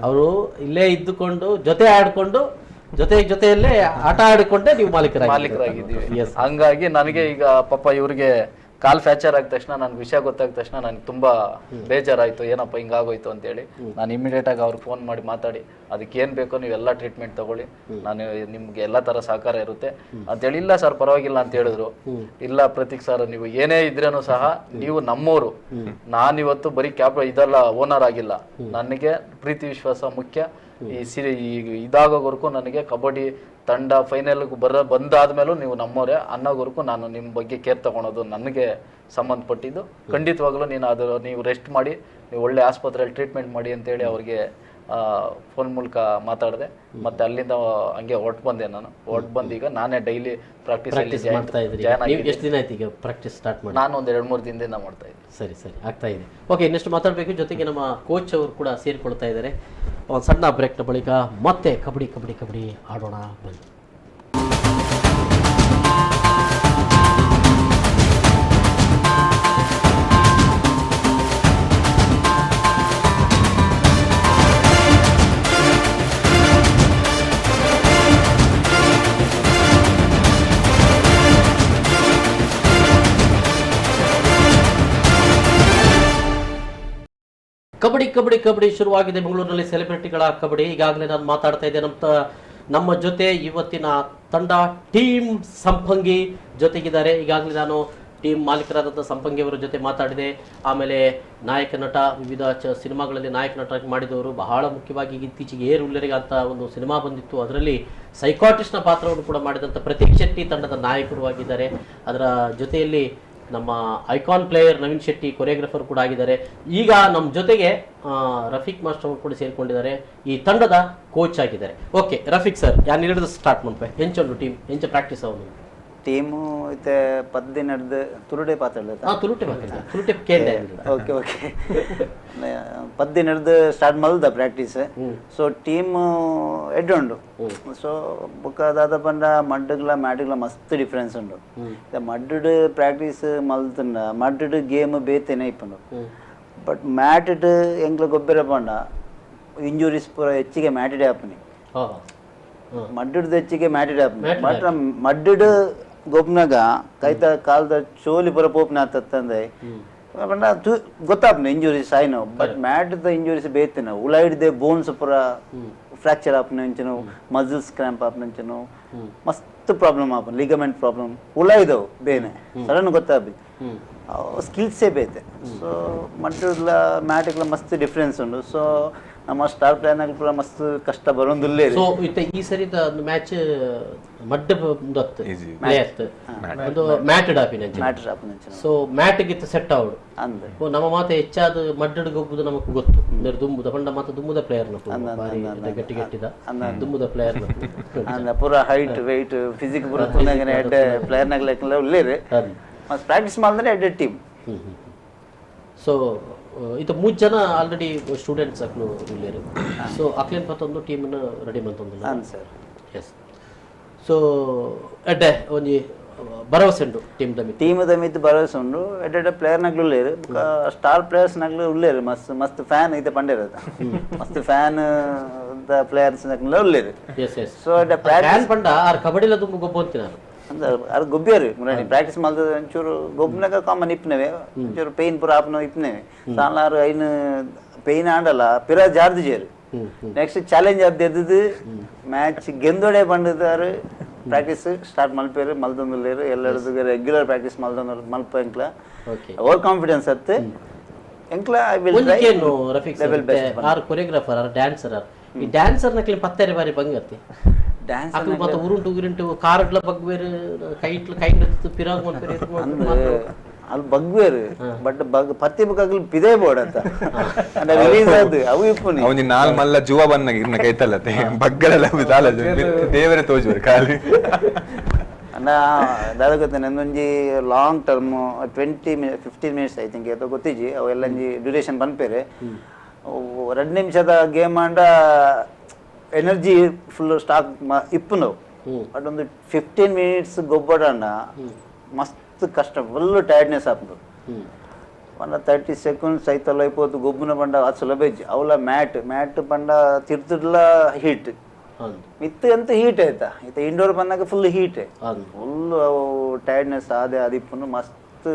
ಅವರು ಇಲ್ಲೇ ಇದ್ದುಕೊಂಡು ಜೊತೆ ಆಡ್ಕೊಂಡು ಜೊತೆಯಲ್ಲೇ ಆಟ ಆಡಿಕೊಂಡೆ ನೀವು ಮಾಲೀಕರಾಗಿದ್ದೀವಿ ಹಂಗಾಗಿ ನನಗೆ ಈಗ ಪಾಪ ಇವ್ರಿಗೆ ಕಾಲ್ ಫ್ರಾಕ್ಚರ್ ಆದ ತಕ್ಷಣ ನನ್ಗೆ ವಿಷಯ ಗೊತ್ತಾದ ತಕ್ಷಣ ನನಗೆ ತುಂಬಾ ಬೇಜಾರಾಯ್ತು ಏನಪ್ಪ ಹಿಂಗಾಗೋಯ್ತು ಅಂತ ಹೇಳಿ ನಾನು ಇಮಿಡಿಯೇಟ್ ಆಗಿ ಅವ್ರಿಗೆ ಫೋನ್ ಮಾಡಿ ಮಾತಾಡಿ ಅದಕ್ಕೆ ಏನ್ ಬೇಕೋ ನೀವೆಲ್ಲ ಟ್ರೀಟ್ಮೆಂಟ್ ತಗೊಳ್ಳಿ ನಾನು ನಿಮ್ಗೆ ಎಲ್ಲಾ ತರ ಸಹಕಾರ ಇರುತ್ತೆ ಅಂತೇಳಿ ಇಲ್ಲ ಸರ್ ಪರವಾಗಿಲ್ಲ ಅಂತ ಹೇಳಿದ್ರು ಇಲ್ಲ ಪ್ರತೀಕ್ ಸರ್ ನೀವು ಏನೇ ಇದ್ರೇನು ಸಹ ನೀವು ನಮ್ಮವರು ನಾನಿವತ್ತು ಬರೀ ಇದೆಲ್ಲ ಓನರ್ ಆಗಿಲ್ಲ ನನಗೆ ಪ್ರೀತಿ ವಿಶ್ವಾಸ ಮುಖ್ಯ ಈ ಇದಾಗೋವರೆಗೂ ನನಗೆ ಕಬಡ್ಡಿ ತಂಡ ಫೈನಲ್ಗೆ ಬಂದಾದ್ಮೇಲೂ ನೀವು ನಮ್ಮವರೇ ಅನ್ನೋವರೆಗೂ ನಾನು ನಿಮ್ಮ ಬಗ್ಗೆ ಕೇರ್ ತಗೊಳೋದು ನನಗೆ ಸಂಬಂಧಪಟ್ಟಿದ್ದು. ಖಂಡಿತವಾಗ್ಲೂ ನೀವು ರೆಸ್ಟ್ ಮಾಡಿ, ನೀವು ಒಳ್ಳೆ ಆಸ್ಪತ್ರೆಯಲ್ಲಿ ಟ್ರೀಟ್ಮೆಂಟ್ ಮಾಡಿ ಅಂತೇಳಿ ಅವ್ರಿಗೆ ಫೋನ್ ಮೂಲಕ ಮಾತಾಡಿದೆ. ಮತ್ತೆ ಅಲ್ಲಿಂದ ಹಂಗೆ ಹೊರಟು ಬಂದೆ. ಹೊರಟು ಬಂದೀಗ ನಾನೇ ಡೈಲಿ ಪ್ರಾಕ್ಟೀಸ್ ಮಾಡ್ತಾ ಇದ್ರಿ. ಎಷ್ಟು ದಿನ ಆಯ್ತು ಈಗ ಪ್ರಾಕ್ಟೀಸ್ ಸ್ಟಾರ್ಟ್ ಮಾಡಿ? ನಾನು ಒಂದು 2-3 ದಿನದಿಂದ ಮಾಡ್ತಾ ಇದ್ದೆ. ಸರಿ ಆಗ್ತಾ ಇದೆ. ಓಕೆ, ಇನ್ನಷ್ಟು ಮಾತಾಡಬೇಕು. ಜೊತೆಗೆ ನಮ್ಮ ಕೋಚ್ ಅವರು ಕೂಡ ಸೇರಿಕೊಳ್ತಾ ಇದ್ದಾರೆ. ಒಂದು ಸಣ್ಣ ಬ್ರೇಕ್ನ ಬಳಿಕ ಮತ್ತೆ ಕಬಡ್ಡಿ ಆಡೋಣ ಬನ್ನಿ. ಕಬಡ್ಡಿ ಶುರುವಾಗಿದೆ ಬೆಂಗಳೂರಿನಲ್ಲಿ. ಸೆಲೆಬ್ರಿಟಿಗಳ ಕಬಡ್ಡಿ. ಈಗಾಗಲೇ ನಾನು ಮಾತಾಡ್ತಾ ಇದ್ದೆ. ನಮ್ಮ ಜೊತೆ ಇವತ್ತಿನ ತಂಡ ಟೀಮ್ ಸಂಪಂಗಿ ಜೊತೆಗಿದ್ದಾರೆ. ಈಗಾಗಲೇ ನಾನು ಟೀಮ್ ಮಾಲೀಕರಾದಂಥ ಸಂಪಂಗಿ ಅವರ ಜೊತೆ ಮಾತಾಡಿದೆ. ಆಮೇಲೆ ನಾಯಕ ನಟ, ವಿವಿಧ ಸಿನಿಮಾಗಳಲ್ಲಿ ನಾಯಕ ನಟ ಮಾಡಿದವರು. ಬಹಳ ಮುಖ್ಯವಾಗಿ ಇತ್ತೀಚೆಗೆ ಏರ್ ಉಲ್ಲರಿಗ ಅಂತ ಒಂದು ಸಿನಿಮಾ ಬಂದಿತ್ತು, ಅದರಲ್ಲಿ ಸೈಕಾಟಿಸ್ಟ್ನ ಪಾತ್ರವನ್ನು ಕೂಡ ಮಾಡಿದಂಥ ಪ್ರತೀಕ್ ಶೆಟ್ಟಿ ತಂಡದ ನಾಯಕರು ಆಗಿದ್ದಾರೆ. ಅದರ ಜೊತೆಯಲ್ಲಿ ನಮ್ಮ icon player Naveen Shetty choreographer ಕೂಡ ಆಗಿದ್ದಾರೆ. ಈಗ ನಮ್ಮ ಜೊತೆಗೆ ರಫೀಕ್ ಮಾಸ್ಟರ್ ಅವರು ಕೂಡ ಸೇರಿಕೊಂಡಿದ್ದಾರೆ, ಈ ತಂಡದ ಕೋಚ್ ಆಗಿದ್ದಾರೆ. ಓಕೆ ರಫೀಕ್ ಸರ್, ಯಾನ್ ಹಿಡಿದು ಸ್ಟಾರ್ಟ್ ಮಾಡ್ಪೆ ಎಂಚೊಂದು ಟೀಮ್ ಎಂಚ ಪ್ರಾಕ್ಟೀಸ್ ಅವನು ಟೀಮು ಇತ್ತೆ 10 ದಿನ ಹಿಡ್ದು ತುರುಡೆ ಪಾತ್ರ ತುರುಟೆ ಕೇಳಿದೆ. ಓಕೆ 10 ದಿನ ಹಿಡ್ದು ಸ್ಟಾರ್ಟ್ ಮಲ್ದ ಪ್ರಾಕ್ಟೀಸ್. ಸೊ ಟೀಮ್ ಎಡ್ಡುಂಡು. ಸೊ ಬೊಕ್ಕ ದಾದ ಪಂಡ ಮಡ್ಡುಗ್ಲ ಮ್ಯಾಟ್ಗ್ಲ ಮಸ್ತ್ ಡಿಫ್ರೆನ್ಸ್ ಉಂಡು. ಮಡ್ಡು ಪ್ರಾಕ್ಟೀಸ್ ಮಲ್ತಂಡ ಮಡ್ಡು ಗೇಮ್ ಬೇತೇನೆ ಇಪ್ಪುಂಡು. ಬಟ್ ಮ್ಯಾಟ್ ಎಂಗ್ಲ ಗೊಬ್ಬರ ಪಂಡ ಇಂಜುರೀಸ್ ಪೂರ ಹೆಚ್ಚಿಗೆ ಮ್ಯಾಟಿಡೆ ಆಪನಿ. ಮಡ್ಡು ಹೆಚ್ಚಿಗೆ ಮ್ಯಾಟಿಡೆ ಆಪನಿ. ಬಟ್ ಮಡ್ಡು ಗೊಬ್ಬನಾಗ ಕೈತ ಕಾಲದ ಚೋಲಿ ಪುರ ಪೋಪ್ನ ಆತಂದ್ರೆ ಗೊತ್ತಾಪ್ನ ಇಂಜುರೀಸ್ ಆಯ್ನೋ. ಬಟ್ ಮ್ಯಾಟ್ ಇಂಜುರೀಸ್ ಬೇತೇನ ಉಳ ಹಿಡ್ದೆ ಬೋನ್ಸ್ ಪುರ ಫ್ರಾಕ್ಚರ್ ಆಪನ ಅಂಚನು, ಮಸಲ್ಸ್ ಕ್ರ್ಯಾಂಪ್ ಆಪನ ಅಂಚನು, ಮಸ್ತ್ ಪ್ರಾಬ್ಲಮ್ ಆಪನ, ಲಿಗಮೆಂಟ್ ಪ್ರಾಬ್ಲಮ್ ಉಳ ಇದಾವು ಬೇನೆ ಸಡನ್ ಗೊತ್ತಾಪಿ. ಸ್ಕಿಲ್ಸೇ ಬೇತೆ. ಸೊ ಮಡ್ಡುಗ್ಲ ಮ್ಯಾಟ್ಗ್ಲ ಮಸ್ತ್ ಡಿಫ್ರೆನ್ಸ್ ಉಂಡು. ಸೊ ನಮ್ಮ ಸ್ಟಾರ್ ಪ್ಲೇಯರ್ನಾಗ ಪೂರ ಮಸ್ತ್ ಕಷ್ಟ ಬರೋದಿಲ್ಲ. ಸೊ ಈ ಸರಿ ಮ್ಯಾಚ್ ಮಡ್ಡ ಸೊ ಮ್ಯಾಟ್ ಗಿತ್ತ ಸೆಟ್ ಆವಡು ಅಂದ್ರೆ ನಮ್ಮ ಮಾತ ಹೆಚ್ಚಾದ ಮಡ್ಡಡ್ ಗೊಬ್ಬುದು ನಮಕ್ ಗೊತ್ತು. ದುಂಬುದ ಪಂಡ ಮಾತ ದುಂಬುದ ಪ್ಲೇಯರ್ ಗಟ್ಟಿಗಟ್ಟಿದ ದುಂಬುದ ಪ್ಲೇಯರ್ ಪೂರ ಹೈಟ್ ವೆಯ್ಟ್ ಫಿಸಿಕ್ ಪೂರ ಪ್ಲೇಯರ್ನಾಗ ಲೆಕ್ಕ ಉಳ್ಳೇರಿ ಪ್ರಾಕ್ಟೀಸ್ ಮಾಡಿದ್ರೆ ಎಡ್ ಟೀಮ್. ಸೊ ಇದು 3 ಜನ ಆಲ್ರೆಡಿ ಸ್ಟೂಡೆಂಟ್ಸ್ ಅಕ್ಲು ಇಲ್ಲೇರು. ಸೊ ಅಕ್ಲೇನ್ ಪತ್ತೊಂದು ಟೀಮನ್ನು ರೆಡಿ ಮಂತೊಂದು. Sir yes. ಸೊ ಎಡ್ಡೆ ಒಂಜಿ ಭರವಸೆ ಉಂಡು ಟೀಮ್ ದಮಿತ್ತು ಭರವಸೆ ಉಂಡು. ಎಡ್ಡೆ ಪ್ಲೇಯರ್ನಾಗ್ಲು ಉಳ್ಳೇರು, ಸ್ಟಾರ್ ಪ್ಲೇಯರ್ಸ್ನಾಗ್ಲು ಉಳ್ಳೇರು. ಮಸ್ತ್ ಫ್ಯಾನ್ ಐತೆ ಪಂಡಿರದ ಮಸ್ತ್ ಫ್ಯಾನ್ ಪ್ಲೇಯರ್ಸ್ ಉಳ್ಳೇರು. ಸೊ ಫ್ಯಾನ್ ಪಂಡ ಆರ್ ಕಬಡ್ಡಿಲ ತುಂಬ ಗೊಬ್ಬ ಅಂತಿನಾರು ಅಂದ್ರೆ ಅದು ಗೊಬ್ಬಿಯರು ಮುರಾಣಿ ಪ್ರಾಕ್ಟೀಸ್ ಮಾಡಿದ ಒಂಚೂರು ಗೊಬ್ಬನಾಗ ಕಾಮನ್ ಇಪ್ಪನೇವೆ ಒಂಚೂರು ಪೇಯ್ನ್ ಪೂರ ಆಪ್ನವು ಇಪ್ಪನೇವೆ ಸಾಲಾರು ಐನು ಪೇಯ್ನ್ ಆಡಲ್ಲ ಪಿರ ಜಾರ್ದು ಜೇರು. ನೆಕ್ಸ್ಟ್ ಚಾಲೆಂಜ್ ಅದು ಎದ್ದು ಮ್ಯಾಚ್ ಗೆಂದೋಡೆ ಬಂದಿದ್ದಾರೆ. ಪ್ರಾಕ್ಟೀಸ್ ಸ್ಟಾರ್ಟ್ ಮಲ್ಪೇರು ಮಲ್ದೊಂದುಲ್ಲೇರು ಎಲ್ಲರದು ರೆಗ್ಯುಲರ್ ಪ್ರಾಕ್ಟೀಸ್ ಮಲ್ಪ ಎಂಕ್ಲ ಓವರ್ ಕಾನ್ಫಿಡೆನ್ಸ್ ಅತ್ತೆ ಎಂಕ್ಲ I will try level best. ಆರ್ ಕೊರಿಯೋಗ್ರಾಫರ್ ಆರ್ ಡ್ಯಾನ್ಸರ್ ಈ ಡ್ಯಾನ್ಸರ್ ನಕ್ಲಿ ಪತ್ತೆರೆ ಬಾರಿ ಬಂಗತ್ತೆ ಡ್ಯಾನ್ಸ್ ಮತ್ತೆ ಉರುಂಟು ಕಾರ್ಡ್ಲ ಬಗ್ವೇರು ಕೈಟ್ಲ ಕೈಟ್ ಪಿರಾಗ್ ಅಲ್ಲಿ ಬಗ್ವೇರು ಬಟ್ ಪತ್ತಿ ಬಗ್ಗಲ್ ಪಿದೇ ಬೋರ್ಡ್ ಅಂತ ರಿಲೀಸ್ ಆದ್ ಅವು ಇಪ್ಪುನಿ ಅವನಿ ನಾಲ್ ಮಲ್ಲ ಜುವ ಬನ್ನ ಇರ್ನ ಕೈತಲ್ಲತೆ ಬಗ್ಗಳೆಲ್ಲ ಬಿದಾಲ ದೇವರೇ ತೋಜುವರು ಕಾಲಿ ಅಣ್ಣ ದಾದ ಗೊತ್ತೆ ನಂದೊಂಜಿ long term 15 minutes I think ಅದು ಗೊತ್ತಿಜಿ ಅವೆಲ್ಲ ಡ್ಯೂರೇಷನ್ ಬಂದ್ಪೇರೆ 2 ನಿಮಿಷದ ಗೇಮ್ ಆಂಡ ಎನರ್ಜಿ ಫುಲ್ ಸ್ಟಾಕ್ ಇಪ್ಪುನವು. ಅದೊಂದು 15 ಮಿನಿಟ್ಸ್ ಗೊಬ್ಬಡಣ್ಣ ಮಸ್ತ್ ಕಷ್ಟ ಫುಲ್ ಟೈರ್ಡ್ನೆಸ್ ಆಪುಂಡು. 30 ಸೆಕೆಂಡ್ಸ್ ಐತಲ್ಲ ಇಪ್ಪತ್ತು ಗೊಬ್ಬನ ಪಂಡ ಅದು ಸುಲಭ ಇಜ್ಜಿ ಅವಲ ಮ್ಯಾಟ್ ಪಂಡ ತಿರ್ತಿಡ್ಲ ಹೀಟ್ ಮಿತ್ತು ಅಂತ ಹೀಟ್ ಆಯ್ತಾ ಇತ್ತ ಇಂಡೋರ್ ಬಂದಾಗ ಫುಲ್ ಹೀಟ್ ಫುಲ್ ಅವು ಟೈರ್ಡ್ನೆಸ್ ಆದೆ ಅದಿಪ್ಪುಂಡು ಮಸ್ತ್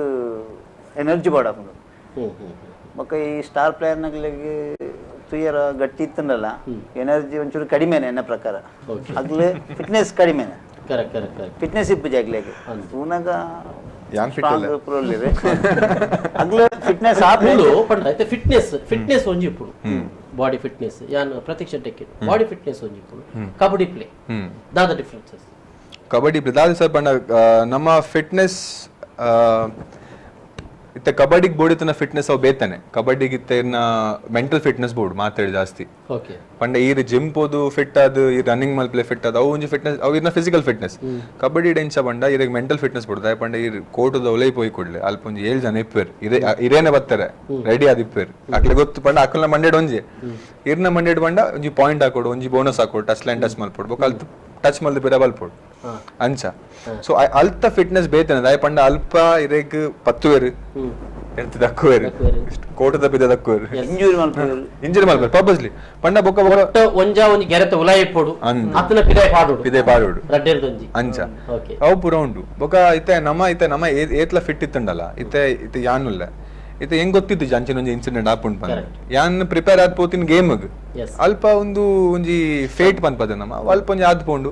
ಎನರ್ಜಿ ಬಾಡಾಪುಂಡು. ಬೊಕ್ಕ ಈ ಸ್ಟಾರ್ ಪ್ಲೇಯರ್ನಾಗ್ಲಿಗೆ ತುಯ್ಯರ ಗಟ್ಟಿ ಇತ್ತಂಡಲ್ಲ ಎನರ್ಜಿ ಒಂಚೂರು ಕಡಿಮೆನೆ ನನ್ನ ಪ್ರಕಾರ. ಆಗ್ಲೇ ಫಿಟ್ನೆಸ್ ಕಡಿಮೆನೆ ಫಿಟ್ನೆಸ್ ಇಪ್ಪುಜಿ ಆಗ್ಲಿಗೆ ಊನಾಗ ಸ್ಟ್ರಾಂಗ್ ಪ್ರೋಲಿವೆ ಆಗ್ಲೇ ಫಿಟ್ನೆಸ್ ಆಪುಂಡು ಫಿಟ್ನೆಸ್ ಒಂಜಿ ಇಪ್ಪುಡು ಬಾಡಿ ಫಿಟ್ನೆಸ್ ಯಾನ್ ಪ್ರತೀಕ್ಷ ಟೆಕ್ ಬಾಡಿ ಫಿಟ್ನೆಸ್ ಒಂಜಿಪ್ಪುಡು ಕಬಡ್ಡಿ ಪ್ಲೇ ದಾದ ಡಿಫರೆನ್ಸಸ್ ಕಬಡ್ಡಿ ಪ್ಲೇ ದಾದ ಸರ್ ಪಂಡ ನಮ್ಮ ಫಿಟ್ನೆಸ್ ಇತ್ತ ಕಬಡ್ಡಿಗೆ ಬೋಡಿತನ ಫಿಟ್ನೆಸ್ ಅವು ಬೇತಾನೆ ಕಬಡ್ಡಿಗೆ ಇತ್ತ ಇನ್ನ ಮೆಂಟಲ್ ಫಿಟ್ನೆಸ್ ಬೋರ್ಡ್ ಮಾತಾಡಿ ಜಾಸ್ತಿ ಓಕೆ ಪಂಡ ಈ ಜಿಮ್ ಪೋದು ಫಿಟ್ ಅದು ಈ ರನ್ನಿಂಗ್ ಮಲ್ ಪ್ಲೇ ಫಿಟ್ ಅದು ಅವು ಒಂಜಿ ಫಿಟ್ನೆಸ್ ಅವು ಇನ್ನ ಫಿಸಿಕಲ್ ಫಿಟ್ನೆಸ್ ಕಬಡ್ಡಿ ಡೆಂಚ ಪಂಡ ಇದಾಗ ಮೆಂಟಲ್ ಫಿಟ್ನೆಸ್ ಬೋರ್ಡ್ ಪಂಡ ಈ ಕೋಟದ ಒಲೈ ಪೋಯಿ ಕೊಡ್ಲೆ ಅಲ್ಪ ಒಂಜಿ 7 ಜನ ಇಪ್ಪೇರು ಇರೇನೆ ಬರ್ತಾರೆ ರೆಡಿ ಆದ ಇಪ್ಪೇರು ಅಕ್ಲೆ ಗೊತ್ತು ಪಂಡ ಅಕ್ಕಲ್ನ ಮಂಡೇಡ್ ಒಂಜಿ ಇರ್ನ ಮಂಡೇಡ್ ಪಂಡ ಒಂಜಿ ಪಾಯಿಂಟ್ ಹಾಕೋಡು ಒಂಜಿ ಬೋನಸ್ ಹಾಕೋಡು ಟಚ್ ಲೈನ್ ಟಚ್ ಮಲ್ಪೊಡು ಬೊಕ ಟಚ್ ಮಲ್ದು ಬೇರೆ ಬಲ್ಪೊಡು ಅಂಚ ಸೊ ಅಲ್ತ ಫಿಟ್ನೆಸ್ ಬೇತನೆ ದಾಯ ಪಂಡ ಅಲ್ಪ ಇರೇಗ್ 10 ವೇರು ಎಂತ ದಕ್ಕುವೇರು ಕೋಟದ ಬಿದ ದಕ್ಕುವೇರು ಇಂಜುರಿ ಮಲ್ಪೇರು ಪರ್ಪಸ್ಲಿ ಪಂಡ ಬೊಕ ಒಟ್ಟ ಒಂಜಾ ಒಂಜಿ ಗೆರೆತ ಉಲಾಯಿ ಪೋಡು ಅತನ ಪಿದೆ ಪಾಡೋಡು ರಡ್ಡೆರ್ದೊಂಜಿ ಅಂಚ ಅವು ಪುರ ಉಂಡು ಬೊಕ ಇತ್ತೆ ನಮ್ಮ ಏತ್ಲ ಫಿಟ್ ಇತ್ತಂಡಲ್ಲ ಇತ್ತೆ ಯಾನುಲ್ಲ ಇತ್ತೆ ಹೆಂಗ್ ಗೊತ್ತಿತ್ತು ಅಂಚಿನ ಒಂಜಿ ಇನ್ಸಿಡೆಂಟ್ ಆಪುಂಡ್ ಪಂಡ ಯಾನ್ ಪ್ರಿಪೇರ್ ಆದ್ ಪೋತಿನ ಗೇಮ್ಗ್ ಅಲ್ಪ ಒಂದು ಒಂಜಿ ಫೇಟ್ ಪನ್ಪದ ನಮ್ಮ ಅಲ್ಪ ಒಂಜಿ ಆದ್ ಪೋಂಡು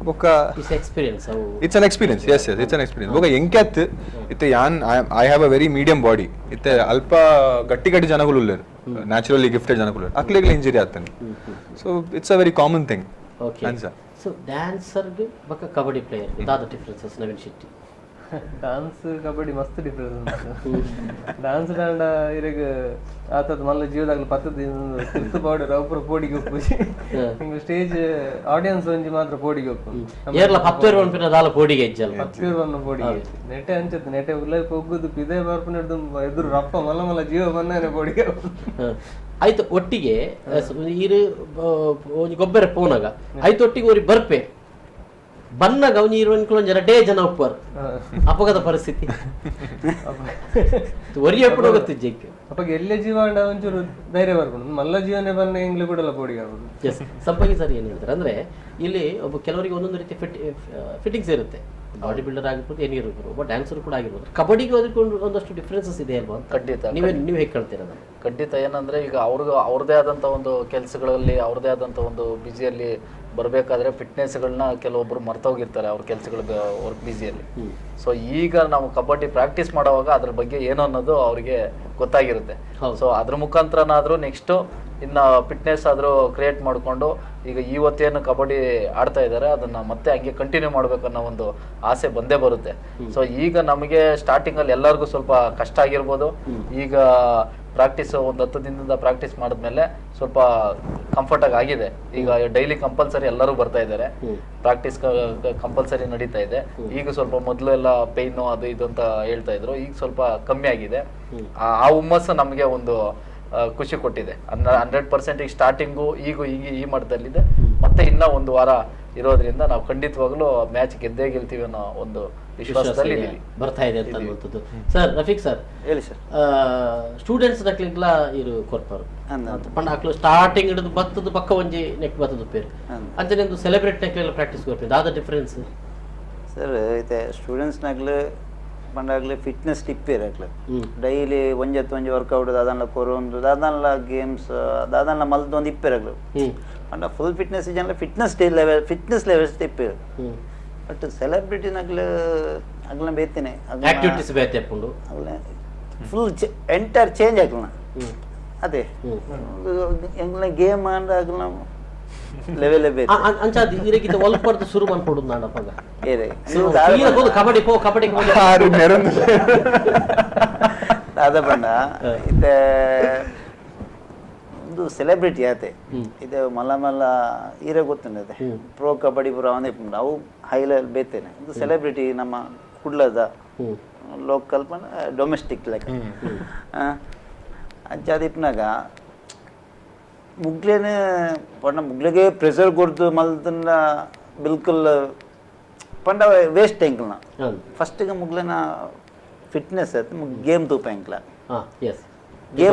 ಬೊಕ it's an experience yes it's an experience ಬೊಕ ಎಂಕ್ಯಾತ್ ಇತ್ತೆ ಯಾನ್ I have a very medium body ಇತ್ತೆ ಅಲ್ಪ ಗಟ್ಟಿ ಜನಗಳು ಉಳ್ಳೇರು ನ್ಯಾಚುರಲಿ ಗಿಫ್ಟೆಡ್ ಜನಗಳು ಅಕ್ಲೆಗ್ಲ ಇಂಜುರಿ ಆಗ್ತಾನೆ so it's a very common thing ಅನ್ಸ ಸೊ ಡ್ಯಾನ್ಸರ್ ಬೊಕ ಕಬಡ್ಡಿ ಪ್ಲೇಯರ್ ದಾದ ಡಿಫರೆನ್ಸಸ್ ನವೀನ್ ಶೆಟ್ಟಿ डान्स कबड्डी मस्त डिफरेंस डान्स डांड इरेग आतद मल्ल जीवदागल पत्तद ತಿರ್ತು ಪೌಡರ್ ಅವಪುರ ಪೋಡಿಗೆ ಒಪ್ಪುಜಿ ಇಂಗ ಸ್ಟೇಜ್ ಆಡಿಯನ್ಸ್ ಒಂಜಿ ಮಾತ್ರ ಪೋಡಿಗೆ ಒಪ್ಪು ಏರ್ಲ 10 ವೇರ್ ಒನ್ಪಿನ ದಾಲ ಪೋಡಿಗೆ ಇಜ್ಜಲ್ಲ 10 ವೇರ್ ಒನ್ನ ಪೋಡಿಗೆ ನೆಟೆ ಅಂಚತ್ ನೆಟೆ ಉಲ್ಲೈ ಪೊಗ್ಗುದು ಪಿದೆ ಬರ್ಪನೆದು ಎದುರು ರಪ್ಪ ಮಲ್ಲ ಜೀವ ಬನ್ನನೆ ಪೋಡಿಗೆ ಆಯ್ತು ಒಟ್ಟಿಗೆ ಇರು ಒಂಜಿ ಗೊಬ್ಬರ ಪೋನಾಗ ಆಯ್ತು ಒಟ್ಟಿಗೆ ಒರಿ ಬರ್ಪೆ ಬನ್ನಗ ಅವನಿ ಇರುವನ್ಕೊಳ್ಳೊಂದು ಎರಡೇ ಜನ ಒಪ್ಪರು ಅಪಘಾತ ಪರಿಸ್ಥಿತಿ ಒರಿ ಎప్పుడు ಗೊತ್ತಿಜ್ಜೆ ಅಪ್ಪಗೆ ಎಲ್ಲೇ ಜೀವ ಒಂಚೂರು ಧೈರ್ಯ ಬರ್ಕೊಂಡು ಮಲ್ಲ ಜೀವನೇ ಬನ್ನ ಇಂಗ್ಲಿ ಕೂಡ ಪೋಡಿಗೆ ಆಗೋದು ಎಸ್ ಸಂಪಂಗಿ ಸರ್ ಏನ್ ಹೇಳ್ತಾರೆ ಅಂದ್ರೆ ಇಲ್ಲಿ ಒಬ್ಬ ಕೆಲವರಿಗೆ ಒಂದೊಂದು ರೀತಿ ಫಿಟ್ಟಿಂಗ್ಸ್ ಇರುತ್ತೆ ಬಾಡಿ ಬಿಲ್ಡರ್ ಆಗಿರ್ಬೋದು ಏನೇ ಇರ್ಬೋದು ಒಬ್ಬ ಡ್ಯಾನ್ಸರ್ ಕೂಡ ಆಗಿರ್ಬೋದು ಕಬಡ್ಡಿಗೆ ಅದಕ್ಕೊಂದು ಒಂದಷ್ಟು ಡಿಫ್ರೆನ್ಸಸ್ ಇದೆ ಅಲ್ವಾ? ಖಂಡಿತ ನೀವು ಹೇಗೆ ಕಳ್ತೀರ? ಖಂಡಿತ ಏನಂದ್ರೆ ಈಗ ಅವ್ರದೇ ಆದಂತ ಒಂದು ಕೆಲಸಗಳಲ್ಲಿ ಅವ್ರದೇ ಆದಂತ ಒಂದು ಬಿಸಿಯಲ್ಲಿ ಬರಬೇಕಾದ್ರೆ ಫಿಟ್ನೆಸ್ಗಳನ್ನ ಕೆಲವೊಬ್ರು ಮರ್ತೋಗಿರ್ತಾರೆ ಅವ್ರ ಕೆಲಸಗಳ ವರ್ಕ್ ಬಿಸಿಯಲ್ಲಿ. ಸೊ ಈಗ ನಾವು ಕಬಡ್ಡಿ ಪ್ರಾಕ್ಟೀಸ್ ಮಾಡುವಾಗ ಅದ್ರ ಬಗ್ಗೆ ಏನು ಅನ್ನೋದು ಅವ್ರಿಗೆ ಗೊತ್ತಾಗಿರುತ್ತೆ. ಸೊ ಅದ್ರ ಮುಖಾಂತರನಾದ್ರೂ ನೆಕ್ಸ್ಟ್ ಇನ್ನ ಫಿಟ್ನೆಸ್ ಆದ್ರೂ ಕ್ರಿಯೇಟ್ ಮಾಡ್ಕೊಂಡು ಈಗ ಇವತ್ತೇನು ಕಬಡ್ಡಿ ಆಡ್ತಾ ಇದ್ದಾರೆ ಅದನ್ನ ಮತ್ತೆ ಹಂಗೆ ಕಂಟಿನ್ಯೂ ಮಾಡ್ಬೇಕನ್ನೋ ಒಂದು ಆಸೆ ಬಂದೇ ಬರುತ್ತೆ. ಸೊ ಈಗ ನಮಗೆ ಸ್ಟಾರ್ಟಿಂಗ್ ಅಲ್ಲಿ ಎಲ್ಲರಿಗೂ ಸ್ವಲ್ಪ ಕಷ್ಟ ಆಗಿರ್ಬೋದು. ಈಗ ಪ್ರಾಕ್ಟೀಸ್ ಒಂದು 10 ದಿನದಿಂದ ಪ್ರಾಕ್ಟೀಸ್ ಮಾಡಿದ್ಮೇಲೆ ಸ್ವಲ್ಪ ಕಂಫರ್ಟ್ ಆಗಿದೆ. ಈಗ ಡೈಲಿ ಕಂಪಲ್ಸರಿ ಎಲ್ಲರೂ ಬರ್ತಾ ಇದ್ದಾರೆ, ಪ್ರಾಕ್ಟೀಸ್ ಕಂಪಲ್ಸರಿ ನಡೀತಾ ಇದೆ. ಈಗ ಸ್ವಲ್ಪ ಮೊದಲು ಎಲ್ಲ ಪೈನು ಅದು ಇದು ಅಂತ ಹೇಳ್ತಾ ಇದ್ರು, ಈಗ ಸ್ವಲ್ಪ ಕಮ್ಮಿ ಆಗಿದೆ. ಆ ಹುಮ್ಮಸ್ಸು ನಮಗೆ ಒಂದು ಖುಷಿ ಕೊಟ್ಟಿದೆ. 100% ಈಗ ಸ್ಟಾರ್ಟಿಂಗು ಈಗ ಈ ಮಟ್ಟದಲ್ಲಿದೆ. ಮತ್ತೆ ಇನ್ನ ಒಂದು ವಾರ ಇರೋದ್ರಿಂದ ನಾವು ಖಂಡಿತವಾಗ್ಲೂ ಮ್ಯಾಚ್ ಗೆದ್ದೇ ಗೆಲ್ತೀವಿ ಅನ್ನೋ ಒಂದು ವಿಶ್ವಾಸದಲ್ಲಿ ಬರ್ತಾ ಇದೆ ಅಂತ ಅನ್ನುವಂಥದ್ದು. ಸರ್ ರಫೀಕ್ ಸರ್ ಹೇಳಿ ಸರ್. ಸ್ಟೂಡೆಂಟ್ಸ್ ನಕ್ಲಿಗ್ಲ ಇರು ಕೊರ್ಪರು ಪಂಡ ಸ್ಟಾರ್ಟಿಂಗ್ ಹಿಡಿದು ಬತ್ತದ ಪಕ್ಕ ಒಂಜಿ ನೆಕ್ ಬತ್ತದ ಪೇರು ಅಂಚನೆ ಒಂದು ಸೆಲೆಬ್ರೇಟ್ ನೆಕ್ಲೆಲ್ಲ ಪ್ರಾಕ್ಟೀಸ್ ಕೊರ್ಪೇರು ದಾದ ಡಿಫರೆನ್ಸ್ ಸರ್ ಐತೆ ಸ್ಟೂಡೆಂಟ್ಸ್ ನಕ್ಲು ಪಂಡಾಗ್ಲಿ ಫಿಟ್ನೆಸ್ ಟಿಪ್ಪೇರು ಆಗ್ಲಿ ಡೈಲಿ ಒಂಜಿ ವರ್ಕೌಟ್ ದಾದನ್ಲ ಕೊರೊಂದು ದಾದನ್ಲ ಗೇಮ್ಸ್ ದಾದನ್ಲ ಮಲ್ದು ಒಂದು ಇಪ್ಪೇರಾಗ್ಲು ಪಂಡ ಫುಲ್ ಫಿಟ್ನೆಸ್ ಜನ ಫಿಟ್ನೆಸ್ ಲೆವೆಲ್ಸ್ ತಿಪ್ಪೇರು. ಬಟ್ ಸೆಲೆಬ್ರಿಟಿ ನಗ್ಲು ಅಗ್ಲ ಬೇತೇನೆ ಆಕ್ಟಿವಿಟೀಸ್ ಬೇತೆ ಪುಂಡು ಅಗ್ಲ ಫುಲ್ ಎಂಟೈರ್ ಚೇಂಜ್ ಆಗ್ಲ ಅದೇ ಎಂಗ್ಲ ಗೇಮ್ ಅಂಡ ಅಗ್ಲ ಲೆವೆಲ್ ಬೇತೆ ಅಂಚಾದಿ ಇರಗಿತ ಒಲ್ಪರ್ದು ಶುರು ಮಾಡ್ಕೊಡುದು ನಾಡಪ್ಪಗ ಏರೆ ಕಬಡ್ಡಿ ಪೋ ಕಬಡ್ಡಿ ದಾದ ಪಂಡ ಇತ್ತೆ ಒಂದು ಸೆಲೆಬ್ರಿಟಿ ಆತೆ ಇದು ಮಲ್ಲ ಈರ ಗೊತ್ತಿದೆ ಪ್ರೋ ಕಬಡ್ಡಿ ಪುರ ಅವನೇ ಅವು ಹೈ ಲೆವೆಲ್ ಬೇತೇನೆ ಒಂದು ಸೆಲೆಬ್ರಿಟಿ ನಮ್ಮ ಕುಡ್ಲದ ಲೋಕಲ್ ಪಂಡ ಡೊಮೆಸ್ಟಿಕ್ ಲೆಕ್ಕ ಅಂಚಾದಿಪ್ನಾಗ ಮುಗ್ಲೇನೆ ಪಂಡ ಮುಗ್ಲಿಗೆ ಪ್ರೆಷರ್ ಕೊಡ್ತು ಮಲ್ತನ್ನ ಬಿಲ್ಕುಲ್ ಪಂಡ ವೇಸ್ಟ್ ಎಂಕ್ಲನ ಫಸ್ಟಿಗೆ ಮುಗ್ಲೇನ ಫಿಟ್ನೆಸ್ ಆಯ್ತು ಗೇಮ್ ತೂಪ ಎಂಕ್ಲ